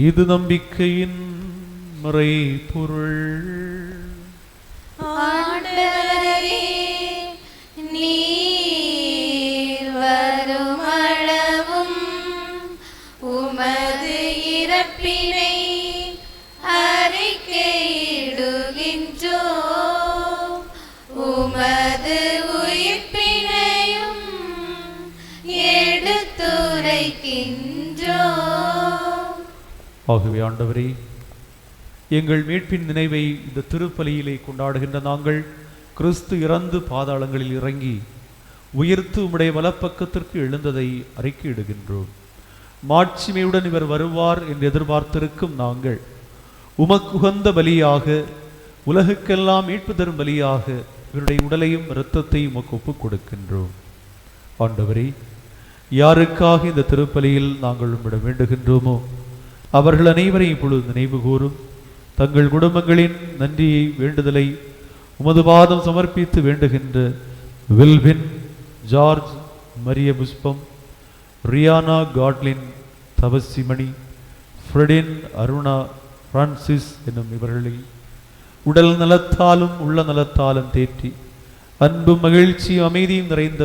இது நம்பிக்கையின் மறை பொருள். ஆண்டவரே, நீர் வருமளவும் உமது இறப்பினை அறிக்கையிடுகின்றோம், உமது உயிர்ப்பினையும் எடுத்துரைக்கின்றோம். ஆகவே ஆண்டவரே, எங்கள் மீட்பின் நினைவை இந்த திருப்பலியிலே கொண்டாடுகின்ற நாங்கள் கிறிஸ்து இறந்து பாதாளங்களில் இறங்கி உயிர்த்து உம்முடைய வலப்பக்கத்திற்கு எழுந்ததை அறிக்கையிடுகின்றோம். மாட்சிமையுடன் இவர் வருவார் என்று எதிர்பார்த்திருக்கும் நாங்கள் உமக்குகந்த பலியாக, உலகுக்கெல்லாம் மீட்பு தரும் பலியாக இவருடைய உடலையும் இரத்தத்தையும் உமக்கு ஒப்புக் கொடுக்கின்றோம். ஆண்டவரே, யாருக்காக இந்த திருப்பலியில் நாங்கள் உம்மிடம் வேண்டுகின்றோமோ அவர்கள் அனைவரையும் இப்பொழுது நினைவு கூறும். தங்கள் குடும்பங்களின் நன்றியை வேண்டுதலை உமது பாதம் சமர்ப்பித்து வேண்டுகின்ற வில்வின், ஜார்ஜ், மரிய புஷ்பம், ரியானா, காட்லின், தபசிமணி, ஃப்ரெடின், அருணா, பிரான்சிஸ் என்னும் இவர்களை உடல் நலத்தாலும் உள்ள நலத்தாலும் தேற்றி அன்பும் மகிழ்ச்சியும் அமைதியும் நிறைந்த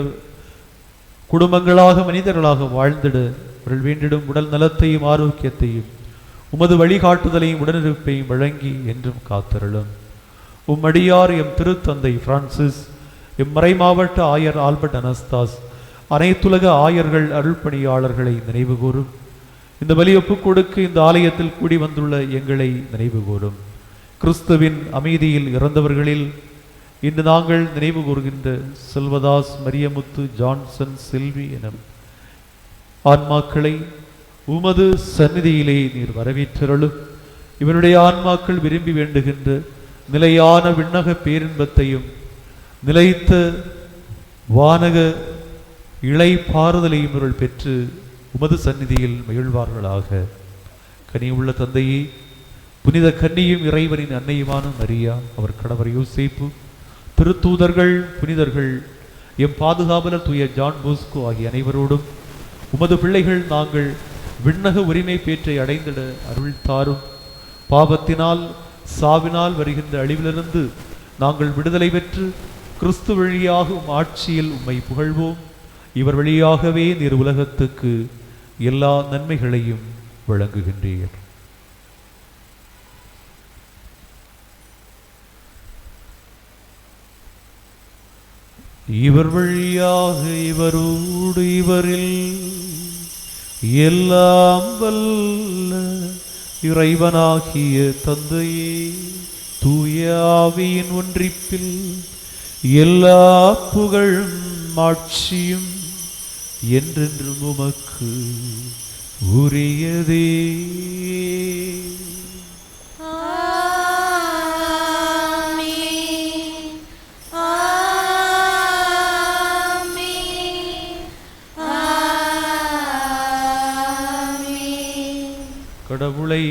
குடும்பங்களாக மனிதர்களாக வாழ்ந்திட அவர்கள் வேண்டிடும் உடல் நலத்தையும் ஆரோக்கியத்தையும் உமது வழிகாட்டுதலையும் உடனிருப்பையும் வழங்கி என்றும் காத்தருளும். உம்மடியார் எம் திருத்தந்தை பிரான்சிஸ், எம் மறை மாவட்ட ஆயர் ஆல்பர்ட் அனஸ்தாஸ், அனைத்துலக ஆயர்கள், அருள்பணியாளர்களை நினைவு கூறும். இந்த பலி ஒப்புக் கொடுக்க இந்த ஆலயத்தில் கூடி வந்துள்ள எங்களை நினைவு கூறும். கிறிஸ்துவின் அமைதியில் இறந்தவர்களில் இன்று நாங்கள் நினைவு கூறுகின்ற செல்வதாஸ், மரியமுத்து, ஜான்சன், செல்வி எனும் ஆன்மாக்களை உமது சந்நிதியிலே நீர் வரவேற்றருளும். இவனுடைய ஆன்மாக்கள் விரும்பி வேண்டுகின்ற நிலையான விண்ணக பேரின்பத்தையும் நிலைத்த வானக இளை பாறுதலையும் இவர்கள் பெற்று உமது சந்நிதியில் மகிழ்வார்களாக. கனியுள்ள தந்தையே, புனித கன்னியும் இறைவனின் அன்னையுமான மரியா, அவர் கணவர் யோசேப்பு, திருத்தூதர்கள், புனிதர்கள், எம் பாதுகாவலர் தூய ஜான் போஸ்கோ ஆகிய அனைவரோடும் உமது பிள்ளைகள் நாங்கள் விண்ணக உரிமை பேற்றை அடைந்திட அருள் தாரும். பாவத்தினால் சாவினால் வருகின்ற அழிவிலிருந்து நாங்கள் விடுதலை பெற்று கிறிஸ்து வழியாக ஆட்சியில் உம்மை புகழ்வோம். இவர் வழியாகவே நீர் உலகத்துக்கு எல்லா நன்மைகளையும் வழங்குகின்றீர். இவர் வழியாக, இவரோடு, இவரில் எல்லாம் வல்ல இறைவனாகிய தந்தையே, தூய ஆவியின் ஒன்றிப்பில் எல்லா புகழும் மாட்சியும் என்றென்றும் உமக்கு உரியதே. கடவுளை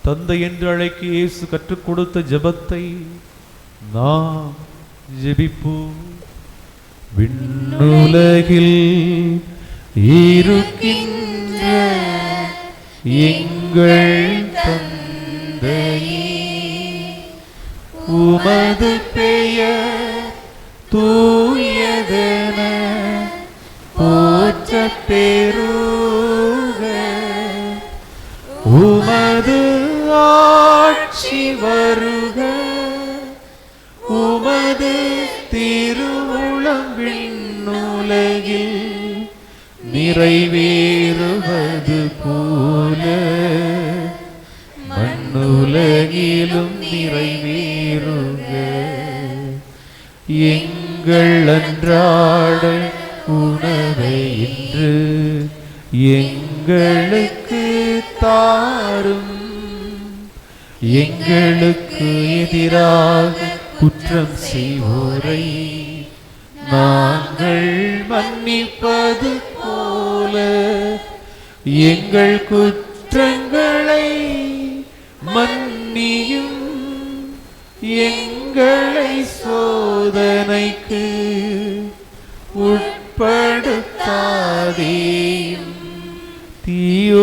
தந்தை என்று அழைக்க இயேசு கற்றுக் கொடுத்த ஜெபத்தை நாம் ஜெபிப்போம். விண்ணுலகில் இருக்கின்ற எங்கள் தந்தையே, உமது பெயர் தூயதென போற்றப் பெறுக. உமது ஆட்சி வருக. உமது திருவுளம் விண்ணுலகில் நிறைவேறுவது போல மண்ணுலகிலும் நிறைவேறுக. எங்கள் அன்றாட உணவை இன்று எங்களுக்கு தாரும். எங்களுக்கு எதிராக குற்றம் செய்வோரை நாங்கள் மன்னிப்பது போல எங்கள் குற்றங்களை மன்னியும். எங்களை சோதனைக்கு உட்படுத்தாதேயும், தீயோனிடமிருந்து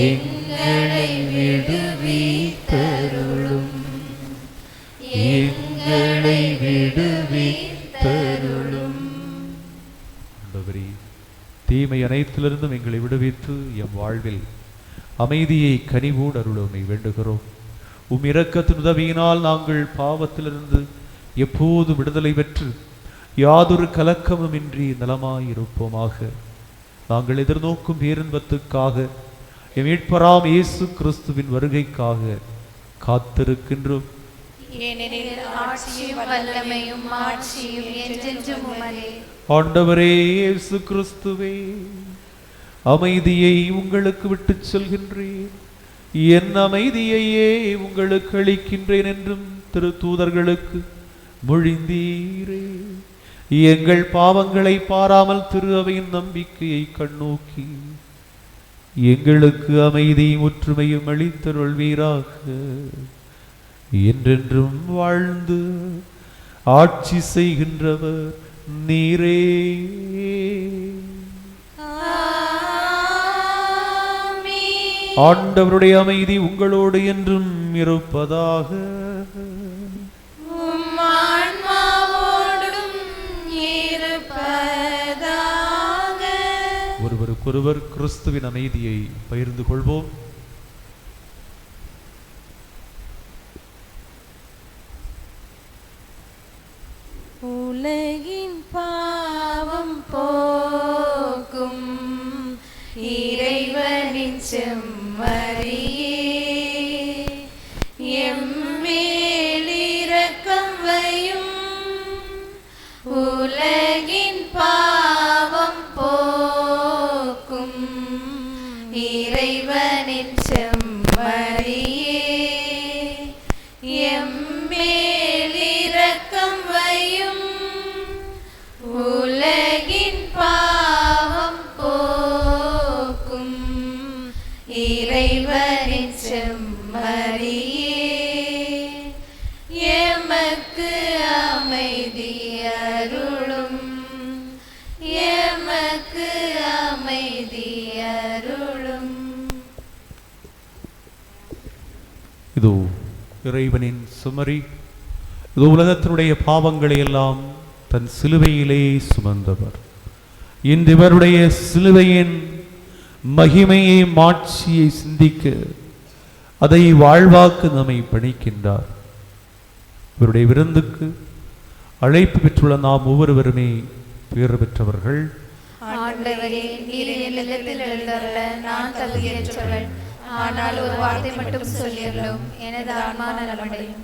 எங்களை விடுவித்தருளும். எங்களை விடுவித்தருளும். ஆண்டவரே, தீமை அனைத்திலிருந்தும் எங்களை விடுவித்து எம் வாழ்வில் அமைதியை கனிவோடு அருளுமை வேண்டுகிறோம். உம் இரக்கத்தின் உதவியினால் நாங்கள் பாவத்திலிருந்து எப்போது விடுதலை பெற்று யாதொரு கலக்கமும் இன்றி நலமாயிருப்போமாக. நாங்கள் எதிர்நோக்கும் பேரின்பத்துக்காக எம் மீட்பராம் இயேசு கிறிஸ்துவின் வருகைக்காக காத்திருக்கின்றோம். ஏனெனில் ஆட்சியும் வல்லமையும் மாட்சியும் என்றென்றும் உமதே. ஆண்டவரே இயேசு கிறிஸ்துவே, அமைதியை உங்களுக்கு விட்டுச் செல்கின்றேன், என் அமைதியையே உங்களுக்கு அளிக்கின்றேன் என்றும் திரு தூதர்களுக்கு மொழிந்தீரே. எங்கள் பாவங்களை பாராமல் திரு அவையின் நம்பிக்கையை கண்ணோக்கி எங்களுக்கு அமைதியும் ஒற்றுமையும் அளித்தருள்வீராக. என்றென்றும் வாழ்ந்து ஆட்சி செய்கின்றவர் நீரே. ஆண்டவருடைய அமைதி உங்களோடு என்றும் இருப்பதாக. ஒருவருக்கொருவர் கிறிஸ்துவின் அமைதியை பகிர்ந்து கொள்வோம். உலகின் பாவம் போக்கும் இறைவனின் செம்மறியே, எம்மேல் இரக்கம் வையும். உலகின் பாவம் போக்கும் இறைவனின் செம்மறியே, எம்மேல் இரக்கம் வையும். உலகின் பாவம் போக்கும் இறைவனின் செம்மறியே, எமக்கு அமைதி அருளும். எமக்கு அமைதி அருளும். இதோ இறைவனின் சுமரி, இதோ உலகத்தினுடைய பாவங்களை எல்லாம் தன் சிலுவையிலே சுமந்தவர். இன்று இவருடைய சிலுவையின் மகிமையை மாட்சியை சிந்திக்க அதை வாழ்வாக்கு நம்மை பணிக்கின்றார். இவருடைய விருந்துக்கு அழைப்பு பெற்றுள்ள நாம் ஒவ்வொருவருமே பேறு பெற்றவர்கள். ஆண்டவரே, நீர் என் இல்லத்தில் எழுந்தருள நான் தகுதியற்றவள். ஆனால் ஒரு வார்த்தை மட்டும் சொல்லியருளும், எனது ஆன்மா நலமடையும்.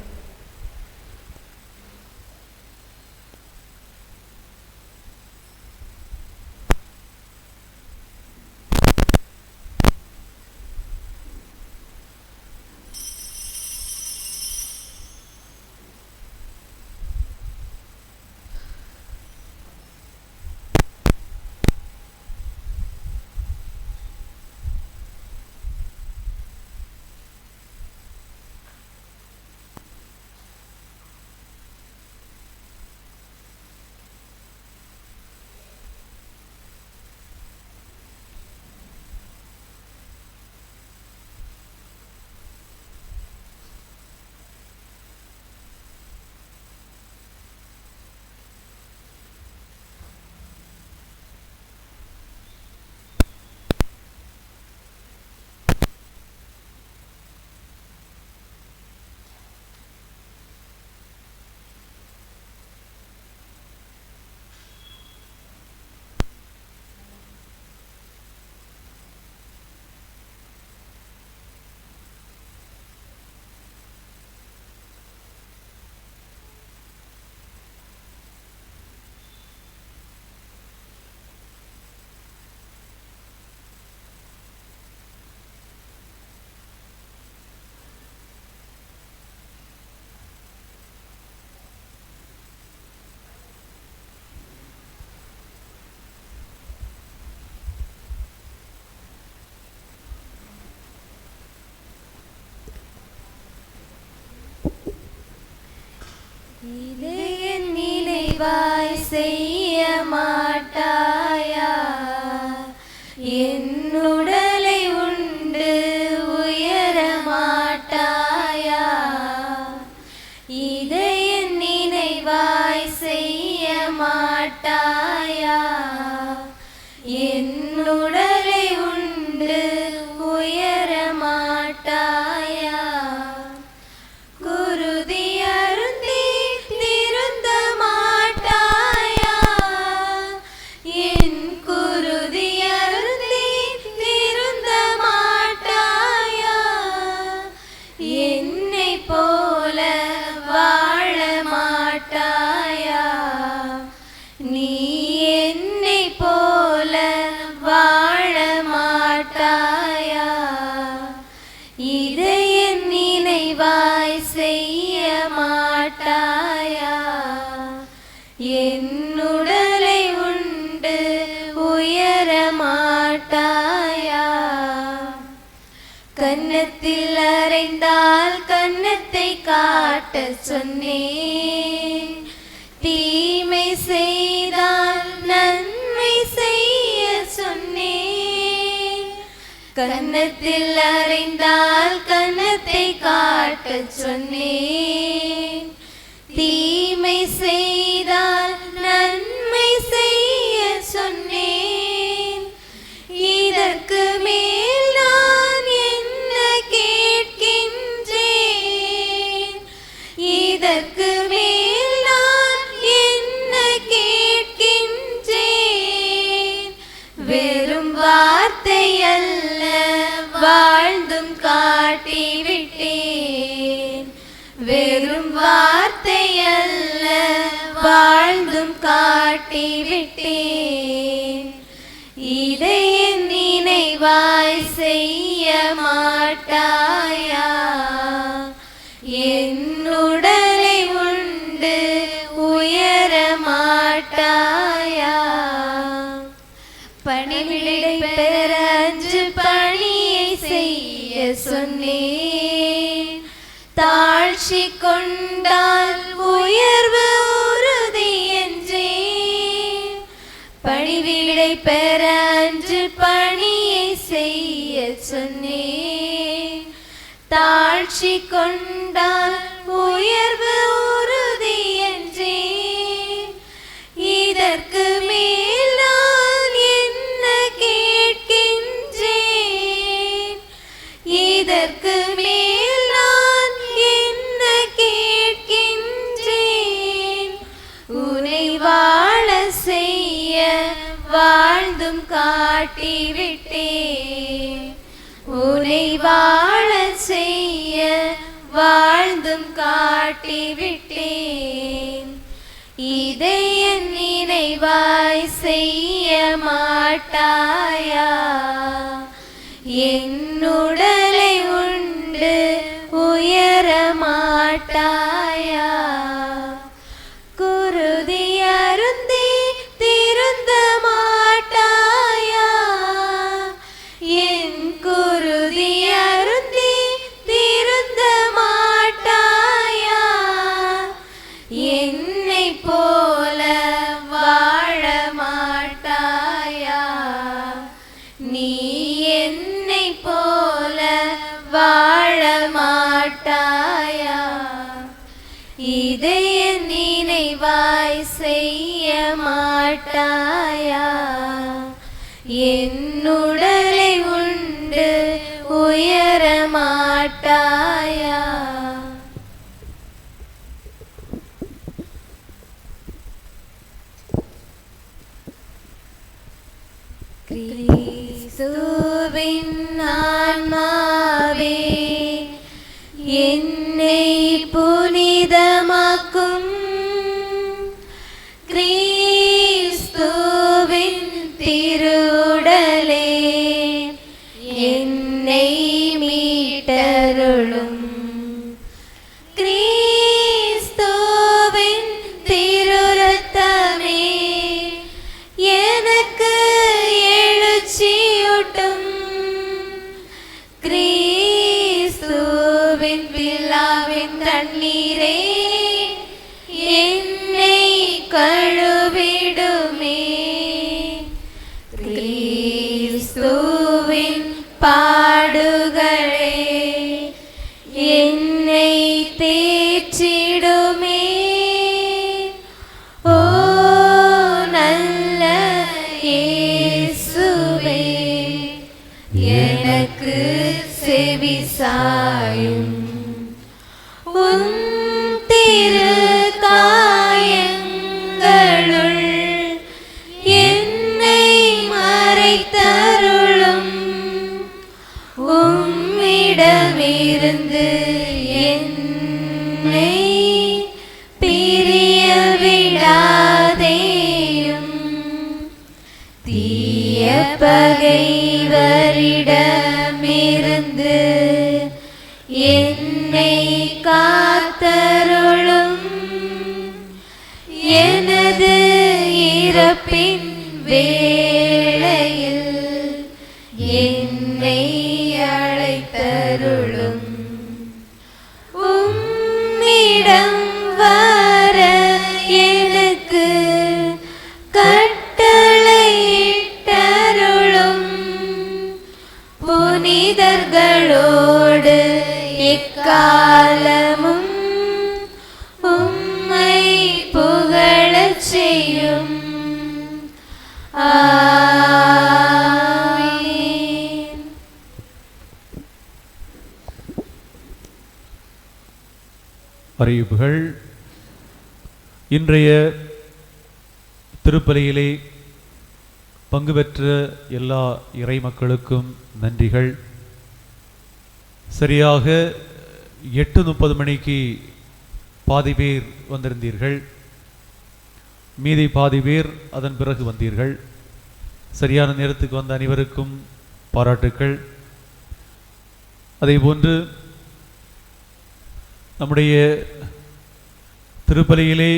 இதை என் நினைவாய் செய்ய மாட்டாயா? என் உடலை உண்டு உயர மாட்டாயா? இதை என் நினைவாய் செய்ய மாட்டாயா? என் உடலை உண்டு உயர மாட்டாயா? குருதி அருந்தி திருந்த மாட்டாயா? என் குருதி அருந்தி திருந்த மாட்டாயா? என்னை போல வாழ மாட்டாயா? நீ என்னை போல வாழ மாட்டாயா? இதை என் நினைவாய் செய்ய மாட்டாயா? என் உடலை உண்டு உயர மாட்டாயா? கன்னத்தில் அறைந்தால் கன்னத்தை காட்டச் சொன்னேன். தீமை செய்தால் நன்மை செய்ய சொன்னேன். கன்னத்தில் அறைந்தால் கன்னத்தை காட்டச் சொன்னேன். தீமை செய்தால் நன்மை செய்ய சொன்னேன். இதற்கு மேல் நான் என்ன கேட்கின்றேன்? இதற்கு மேல் நான் என்ன கேட்கின்றேன்? வெறும் வார்த்தை அல்ல, வாழ்ந்தும் காட்டிவிட்டேன். வெறும் வார்த்தை அல்ல, வாழ்ந்தும் காட்டிவிட்டேன். இதை என் நினைவாய் செய்ய மாட்டாயா? என் உடலை உண்டு உயர மாட்டாயா? பணிவிடை பெற அன்று பணியை செய்ய சொன்னேன். தாழ்ச்சி கொண்டால் உயர்வு உறுதி என்றேன். பணிவிடை பெற அன்று பணியை செய்ய சொன்னேன். தாழ்ச்சி கொண்டால் உயர்வு உறுதி என்றேன். இதற்கு மேல் நான் என்ன கேட்கின்றேன்? இதற்கு மேல் நான் என்ன கேட்கின்றேன்? உன்னை வாழ செய்ய காட்டி விட்டேன். உன்னை வாழச் செய்ய வாழ்ந்தும் காட்டி விட்டேன். இதை என் நினைவாய் செய்ய மாட்டாயா? என் உடலை உண்டு உயர மாட்டாயா? குருதி அருந்தி திருந்த மாட்டாயா? என் குருதி அருந்தி திருந்த மாட்டாயா? என்னை போல வாழ மாட்டாயா? நீ என்னை போல வாழ மாட்டாயா? இதை என் நினைவாய் செய்ய மாட்டாயா? என் உடலை உண்டு உயர மாட்டாயா? கிறிஸ்துவின் ஆன்மாவே என்னை புனிதமாக்கும். கிறிஸ்துவின் திருவுடலே என்னை மீட்டருளும். கிறிஸ்துவின் திருரத்தமே எனக்கு எழுச்சியூட்டும். கிறிஸ்துவின் விழாவின் தண்ணீரே என்னை கழுவிடுமே. கிறிஸ்துவின் பாடுகளே என்னை தேற்றிடுமே. ஓ நல்ல இயேசுவே, எனக்கு செவிசாயும். உன் திரு காயங்களுள் என்னை மறைத்தருளும். உம்மிடமிருந்து என்னை பிரிய விடாதேயும். தீய பகைவரிடமிருந்து என்னை காத்தருளும். எனது இறப்பின் வேளையில் என்னை அழைத்தருளும். உம்மிடம் வர எனக்கு கட்டளையிட்டருளும். புனிதர்களோடு எக்காலமும் உம்மை புகழச் செய்யும். ஆமென். அறிவிப்புகள். இன்றைய திருப்பலியிலே பங்கு பெற்ற எல்லா இறை மக்களுக்கும் நன்றிகள். சரியாக 8:30 மணிக்கு பாதி பேர் வந்திருந்தீர்கள், மீதி பாதி பேர் அதன் பிறகு வந்தீர்கள். சரியான நேரத்துக்கு வந்த அனைவருக்கும் பாராட்டுக்கள். அதேபோன்று நம்முடைய திருப்பலியிலே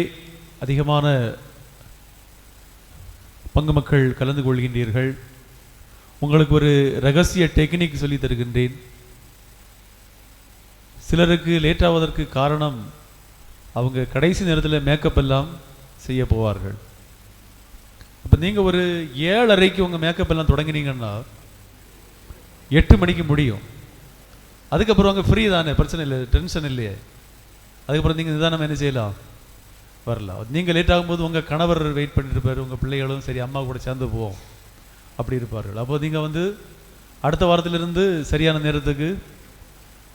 அதிகமான பங்கு மக்கள் கலந்து கொள்கின்றீர்கள். உங்களுக்கு ஒரு ரகசிய டெக்னிக் சொல்லி தருகின்றேன். சிலருக்கு லேட் ஆவதற்கு காரணம் அவங்க கடைசி நேரத்தில் மேக்கப் எல்லாம் செய்ய போவார்கள். அப்போ நீங்கள் ஒரு 7:30க்கு உங்கள் மேக்கப் எல்லாம் தொடங்கினீங்கன்னா 8 மணிக்கு முடியும். அதுக்கப்புறம் அங்கே ஃப்ரீ தானே, பிரச்சனை இல்லை, டென்ஷன் இல்லையே. அதுக்கப்புறம் நீங்கள் நிதானம் என்ன செய்யலாம், வரலாம். நீங்கள் லேட் ஆகும்போது உங்கள் கணவர் வெயிட் பண்ணிட்டு இருப்பார், உங்கள் பிள்ளைகளும் சரி அம்மா கூட சேர்ந்து போவோம் அப்படி இருப்பார்கள். அப்போ நீங்கள் அடுத்த வாரத்திலிருந்து சரியான நேரத்துக்கு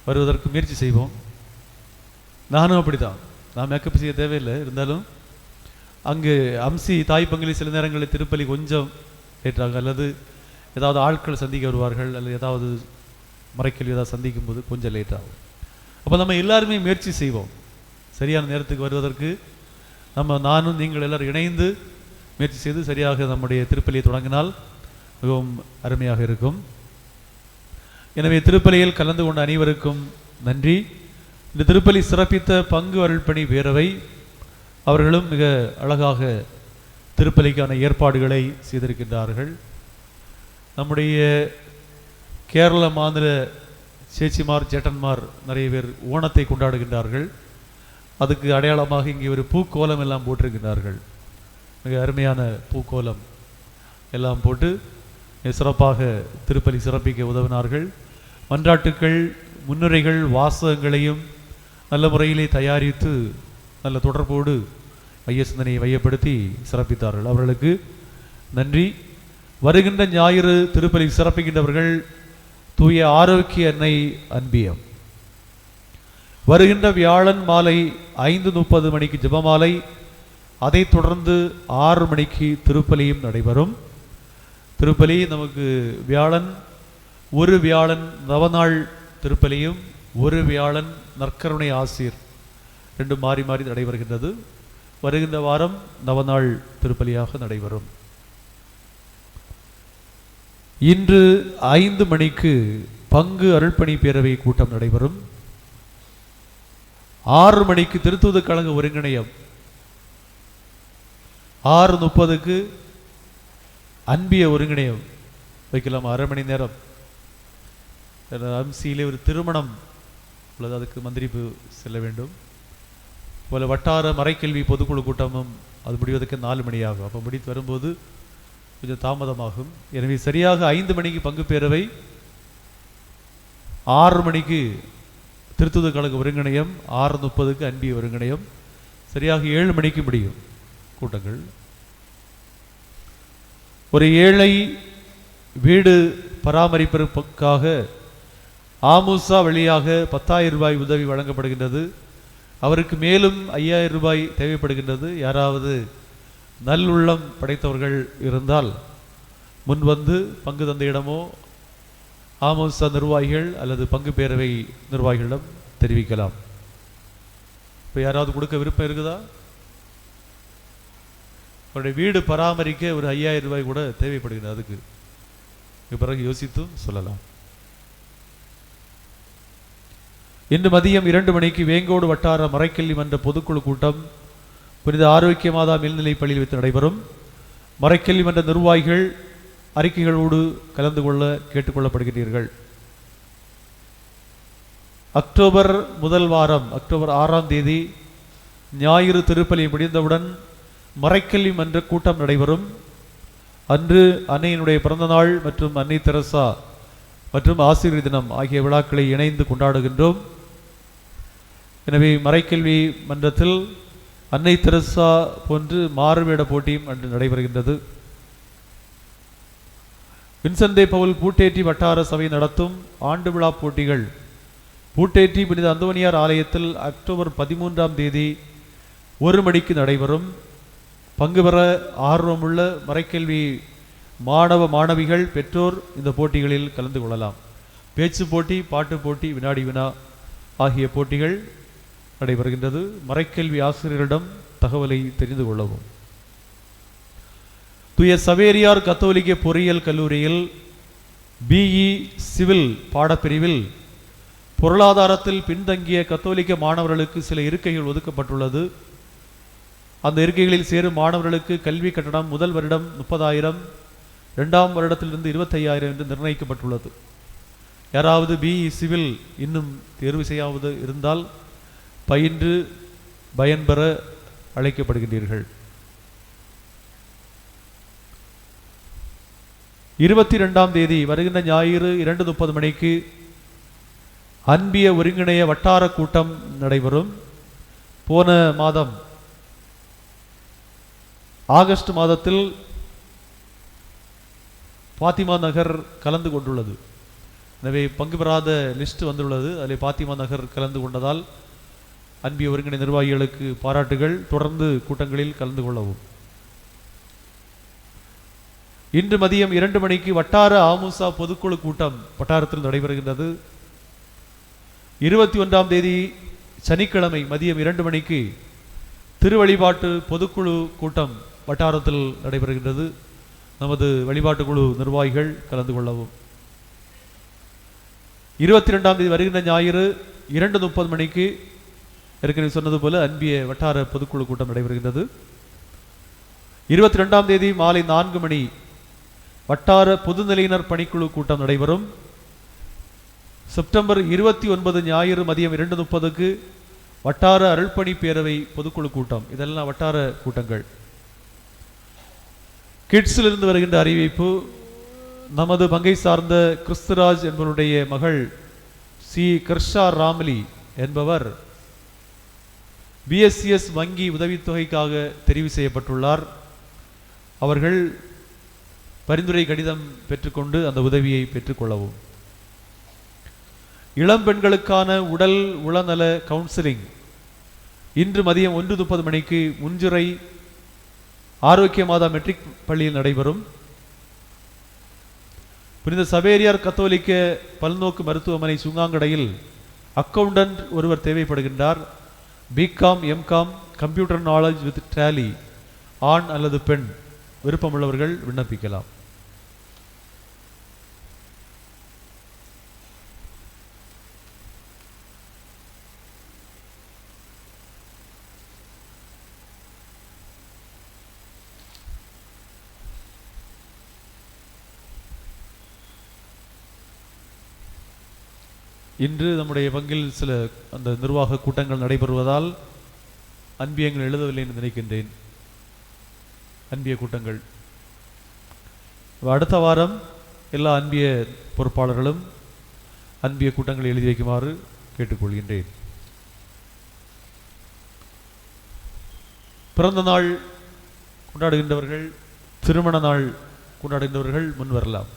வருவதற்கு முயற்சி செய்வோம். நானும் அப்படி தான், நான் மேக்கப் செய்ய தேவையில்லை. இருந்தாலும் அங்கு அம்சி தாய் பங்கிலி சில நேரங்களில் திருப்பலி கொஞ்சம் லேட்டாகும், அல்லது ஏதாவது ஆட்கள் சந்திக்க வருவார்கள், அல்லது ஏதாவது மறைக்கல்வி ஏதாவது சந்திக்கும் போது கொஞ்சம் லேட் ஆகும். அப்போ நம்ம எல்லாருமே முயற்சி செய்வோம் சரியான நேரத்துக்கு வருவதற்கு. நானும் நீங்கள் எல்லோரும் இணைந்து முயற்சி செய்து சரியாக நம்முடைய திருப்பலியை தொடங்கினால் மிகவும் அருமையாக இருக்கும். எனவே திருப்பலியில் கலந்து கொண்ட அனைவருக்கும் நன்றி. இந்த திருப்பலி சிறப்பித்த பங்கு அருள்பணி பேரவை அவர்களும் மிக அழகாக திருப்பலிக்கான ஏற்பாடுகளை செய்திருக்கின்றார்கள். நம்முடைய கேரள மாநில சேச்சிமார் சேட்டன்மார் நிறைய பேர் ஓணத்தை கொண்டாடுகின்றார்கள். அதுக்கு அடையாளமாக இங்கே ஒரு பூக்கோலம் எல்லாம் போட்டிருக்கின்றார்கள். மிக அருமையான பூக்கோலம் எல்லாம் போட்டு சிறப்பாக திருப்பலி சிறப்பிக்க உதவினார்கள். மன்றாட்டுக்கள், முன்னுரைகள், வாசகங்களையும் நல்ல முறையிலே தயாரித்து நல்ல தொடர்போடு மைய சிந்தனையை மையப்படுத்தி சிறப்பித்தார்கள். அவர்களுக்கு நன்றி. வருகின்ற ஞாயிறு திருப்பலி சிறப்பிக்கின்றவர்கள் தூய ஆரோக்கிய அன்னை அன்பியம். வருகின்ற வியாழன் மாலை 5:30 மணிக்கு ஜெபமாலை, அதைத் தொடர்ந்து 6 மணிக்கு திருப்பலியும் நடைபெறும். திருப்பலி நமக்கு வியாழன், ஒரு வியாழன் நவநாள் திருப்பலியும் ஒரு வியாழன் நற்கருணை ஆசீர் ரெண்டும் மாறி மாறி நடைபெறுகின்றது. வருகின்ற வாரம் நவநாள் திருப்பலியாக நடைபெறும். இன்று 5 மணிக்கு பங்கு அருள்பணி பேரவை கூட்டம் நடைபெறும். 6 மணிக்கு திருத்தூது கழக ஒருங்கிணையம், 6:30க்கு அன்பிய ஒருங்கிணையம் வைக்கலாம். 1/2 மணி நேரம். அம்சியிலே ஒரு திருமணம் உள்ளது, அதுக்கு மந்திரிப்பு செல்ல வேண்டும். போல வட்டார மறைக்கல்வி பொதுக்குழு கூட்டமும் அது முடிவதற்கு 4 மணி ஆகும். அப்போ முடித்து வரும்போது கொஞ்சம் தாமதமாகும். எனவே சரியாக 5 மணிக்கு பங்கு பேரவை, 6 மணிக்கு திருத்தூது கழக ஒருங்கிணையம், 6:30க்கு அன்பிய ஒருங்கிணையம், சரியாக 7 மணிக்கு முடியும் கூட்டங்கள். ஒரு ஏழை வீடு பராமரிப்பிற்காக ஆமுசா வழியாக 10,000 ரூபாய் உதவி வழங்கப்படுகின்றது. அவருக்கு மேலும் 5,000 ரூபாய் தேவைப்படுகின்றது. யாராவது நல்லுள்ளம் படைத்தவர்கள் இருந்தால் முன்வந்து பங்கு தந்தையிடமோ ஆமுசா நிர்வாகிகள் அல்லது பங்கு பேரவை நிர்வாகிகளிடம் தெரிவிக்கலாம். இப்போ யாராவது கொடுக்க விருப்பம் இருக்குதா? அவருடைய வீடு பராமரிக்க ஒரு 5,000 ரூபாய் கூட தேவைப்படுகிறது. அதுக்கு பிறகு யோசித்தும் சொல்லலாம். இன்று மதியம் 2 மணிக்கு வேங்கோடு வட்டார மறைக்கல்வி மன்ற பொதுக்குழு கூட்டம் புனித ஆரோக்கிய மாதா மேல்நிலைப் பள்ளியில் வைத்து நடைபெறும். மறைக்கல்வி மன்ற நிர்வாகிகள் அறிக்கைகளோடு கலந்து கொள்ள கேட்டுக்கொள்ளப்படுகிறீர்கள். அக்டோபர் முதல் வாரம், அக்டோபர் 6ஆம் தேதி ஞாயிறு திருப்பலி முடிந்தவுடன் மறைக்கல்வி மன்ற கூட்டம் நடைபெறும். அன்று அன்னையினுடைய பிறந்த நாள் மற்றும் அன்னை தெரசா மற்றும் ஆசிரியர் தினம் ஆகிய விழாக்களை இணைந்து கொண்டாடுகின்றோம். எனவே மறைக்கல்வி மன்றத்தில் அன்னை தெரசா போன்று மாறுவேட போட்டியும் அன்று நடைபெறுகின்றது. வின்சென்ட் பவுல் பூட்டேற்றி வட்டார சபை நடத்தும் ஆண்டு விழா போட்டிகள் பூட்டேற்றி புனித அந்தோனியார் ஆலயத்தில் அக்டோபர் 13ஆம் தேதி 1 மணிக்கு நடைபெறும். பங்கு பெற ஆர்வமுள்ள மறைக்கல்வி மாணவ மாணவிகள், பெற்றோர் இந்த போட்டிகளில் கலந்து கொள்ளலாம். பேச்சு போட்டி, பாட்டு போட்டி, வினாடி வினா ஆகிய போட்டிகள் நடைபெறுகின்றது. மறைக்கல்வி ஆசிரியரிடம் தகவலை தெரிந்து கொள்ளவும். தூய சவேரியார் கத்தோலிக்க பொறியியல் கல்லூரியில் பிஇ சிவில் பாடப்பிரிவில் பொருளாதாரத்தில் பின்தங்கிய கத்தோலிக்க மாணவர்களுக்கு சில இருக்கைகள் ஒதுக்கப்பட்டுள்ளது. அந்த இருக்கைகளில் சேரும் மாணவர்களுக்கு கல்வி கட்டணம் முதல் வருடம் 30,000, 2ஆம் வருடத்திலிருந்து 25,000 என்று நிர்ணயிக்கப்பட்டுள்ளது. யாராவது பிஇ சிவில் இன்னும் தேர்வு செய்யாவது இருந்தால் பயின்று பயன்பெற அழைக்கப்படுகின்றீர்கள். 22ஆம் தேதி வருகின்ற ஞாயிறு 2:30 மணிக்கு அன்பிய ஒருங்கிணைய வட்டார கூட்டம் நடைபெறும். போன மாதம் ஆகஸ்ட் மாதத்தில் பாத்திமா நகர் கலந்து கொண்டுள்ளது. எனவே பங்கு பெறாத லிஸ்ட் வந்துள்ளது. அதில் பாத்திமா நகர் கலந்து கொண்டதால் அன்பிய ஒருங்கிணை நிர்வாகிகளுக்கு பாராட்டுகள். தொடர்ந்து கூட்டங்களில் கலந்து கொள்ளவும். இன்று மதியம் 2 மணிக்கு வட்டார ஆமுசா பொதுக்குழு கூட்டம் வட்டாரத்தில் நடைபெறுகின்றது. 21ஆம் தேதி சனிக்கிழமை மதியம் 2 மணிக்கு திருவழிபாட்டு பொதுக்குழு கூட்டம் வட்டாரத்தில் நடைபெறுகின்றது. நமது வழிபாட்டு குழு நிர்வாகிகள் கலந்து கொள்ளவும். 22ஆம் தேதி வருகின்ற ஞாயிறு 2:30 மணிக்கு ஏற்கனவே சொன்னது போல அன்பிய வட்டார பொதுக்குழு கூட்டம் நடைபெறுகின்றது. 22ஆம் தேதி மாலை 4 மணி வட்டார பொதுநிலையினர் பணிக்குழு கூட்டம் நடைபெறும். செப்டம்பர் 29 ஞாயிறு மதியம் 2:30க்கு வட்டார அருள்பணி பேரவை பொதுக்குழு கூட்டம். இதெல்லாம் வட்டார கூட்டங்கள். கிட்ஸிலிருந்து வருகின்ற அறிவிப்பு, நமது பங்கை சார்ந்த கிறிஸ்துராஜ் என்பவருடைய மகள் சி கிருஷ்ணா ராமலி என்பவர் பிஎஸ்சிஎஸ் வங்கி உதவித்தொகைக்காக தெரிவு செய்யப்பட்டுள்ளார். அவர்கள் பரிந்துரை கடிதம் பெற்றுக்கொண்டு அந்த உதவியை பெற்றுக்கொள்ளவும். இளம் பெண்களுக்கான உடல் உளநல கவுன்சிலிங் இன்று மதியம் 1:30 மணிக்கு முஞ்சிறை ஆரோக்கிய மாதா மெட்ரிக் பள்ளியில் நடைபெறும். புனித சவேரியார் கத்தோலிக்க பல்நோக்கு மருத்துவமனை சுங்காங்கடையில் அக்கவுண்டன்ட் ஒருவர் தேவைப்படுகின்றார். BCom MCom computer knowledge with Tally ஆண் அல்லது பெண் விருப்பமுள்ளவர்கள் விண்ணப்பிக்கலாம். இன்று நம்முடைய பங்கில் சில அந்த நிர்வாக கூட்டங்கள் நடைபெறுவதால் அன்பியங்கள் எழுதவில்லை என்று நினைக்கின்றேன். அன்பிய கூட்டங்கள் அடுத்த வாரம் எல்லா அன்பிய பொறுப்பாளர்களும் அன்பிய கூட்டங்களை எழுதி வைக்குமாறு கேட்டுக்கொள்கின்றேன். பிறந்த நாள் கொண்டாடுகின்றவர்கள், திருமண நாள் கொண்டாடுகின்றவர்கள் முன் வரலாம்.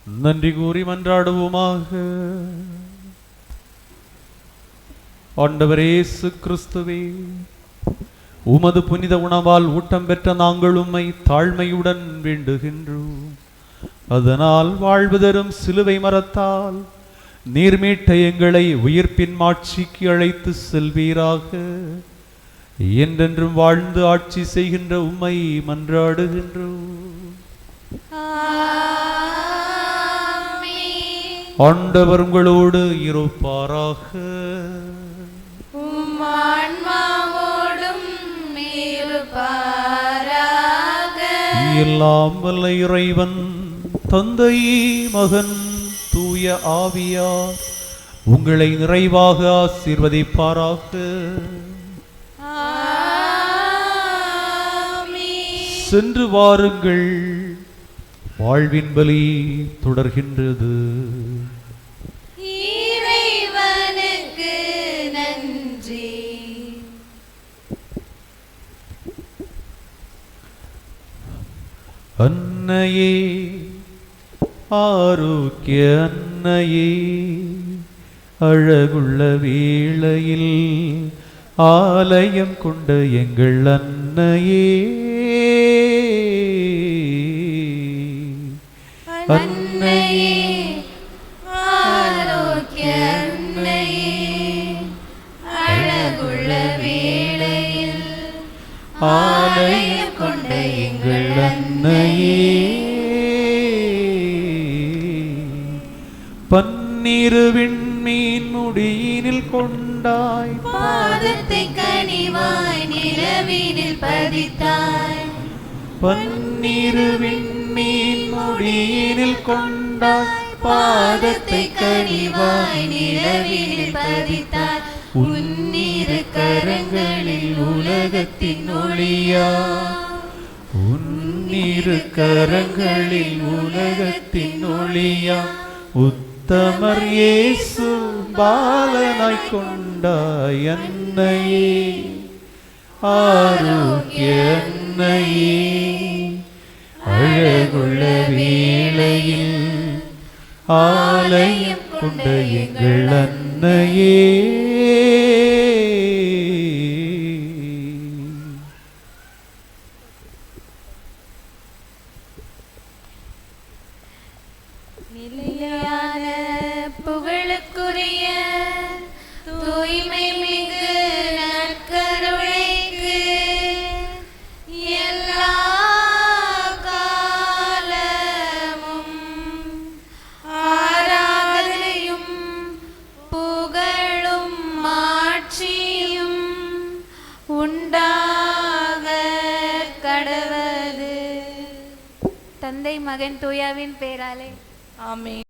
நன்றி கூறி மன்றாடுவோமாக. ஆண்டவரே இயேசு கிறிஸ்துவே, உமது புனித உணவால் ஊட்டம் பெற்ற நாங்கள் உம்மை தாழ்மையுடன் வேண்டுகின்றோம். அதனால் வாழ்வு தரும் சிலுவை மரத்தால் நீர்மீட்ட எங்களை உயிர்ப்பின் மாட்சிக்கு அழைத்து செல்வீராக. என்றென்றும் வாழ்ந்து ஆட்சி செய்கின்ற உம்மை மன்றாடுகின்றோம். ஆண்டவர் உங்களோடு இருப்பாராக. எல்லாம் வல்ல இறைவன் தந்தை மகன் தூய ஆவியார் உங்களை நிறைவாக ஆசீர்வதிப்பாராக. சென்று வாருங்கள், வாழ்வின் பலி தொடர்கின்றது. இறைவனுக்கு நன்றி. அன்னையே, ஆரோக்கிய அன்னையே, அழகுள்ள வேளையில் ஆலயம் கொண்ட எங்கள் அன்னையே, அன்னையே, ஆரோக்கிய அன்னையே, அழகுள்ள வேளையில் ஆலயம் கொண்ட எங்கள் அன்னையே, பன்னிரு விண்மீன் முடியினில் கொண்டாய், பாதத்தை கனிவாய் நிலவினில் பதித்தாய், பன்னிரு விண்மீன் முடியினில் கொண்டாய், பாதத்தை கனிவாய் நிலவினில் பதித்தாய், உன்னிரு கரங்களில் உலகத்தின் ஒளியா, உன்னிரு கரங்களில் உலகத்தின் ஒளியா, உத்தமர் இயேசு பாலனாய் கொண்டாய் அன்னையே, ஆரோக்கிய அன்னையே, அழகுள்ள வேளையில் ஆலயம் கொண்ட எங்கள் அன்னையே. நிலையான புகழுக்குரிய தூய்மை மிகு நற்கருணைக்கு எல்லா காலமும் ஆராதனையும் புகழும் மாட்சியும் உண்டாக கடவது. தந்தை மகன் தூயாவின் பேராலே ஆமென்.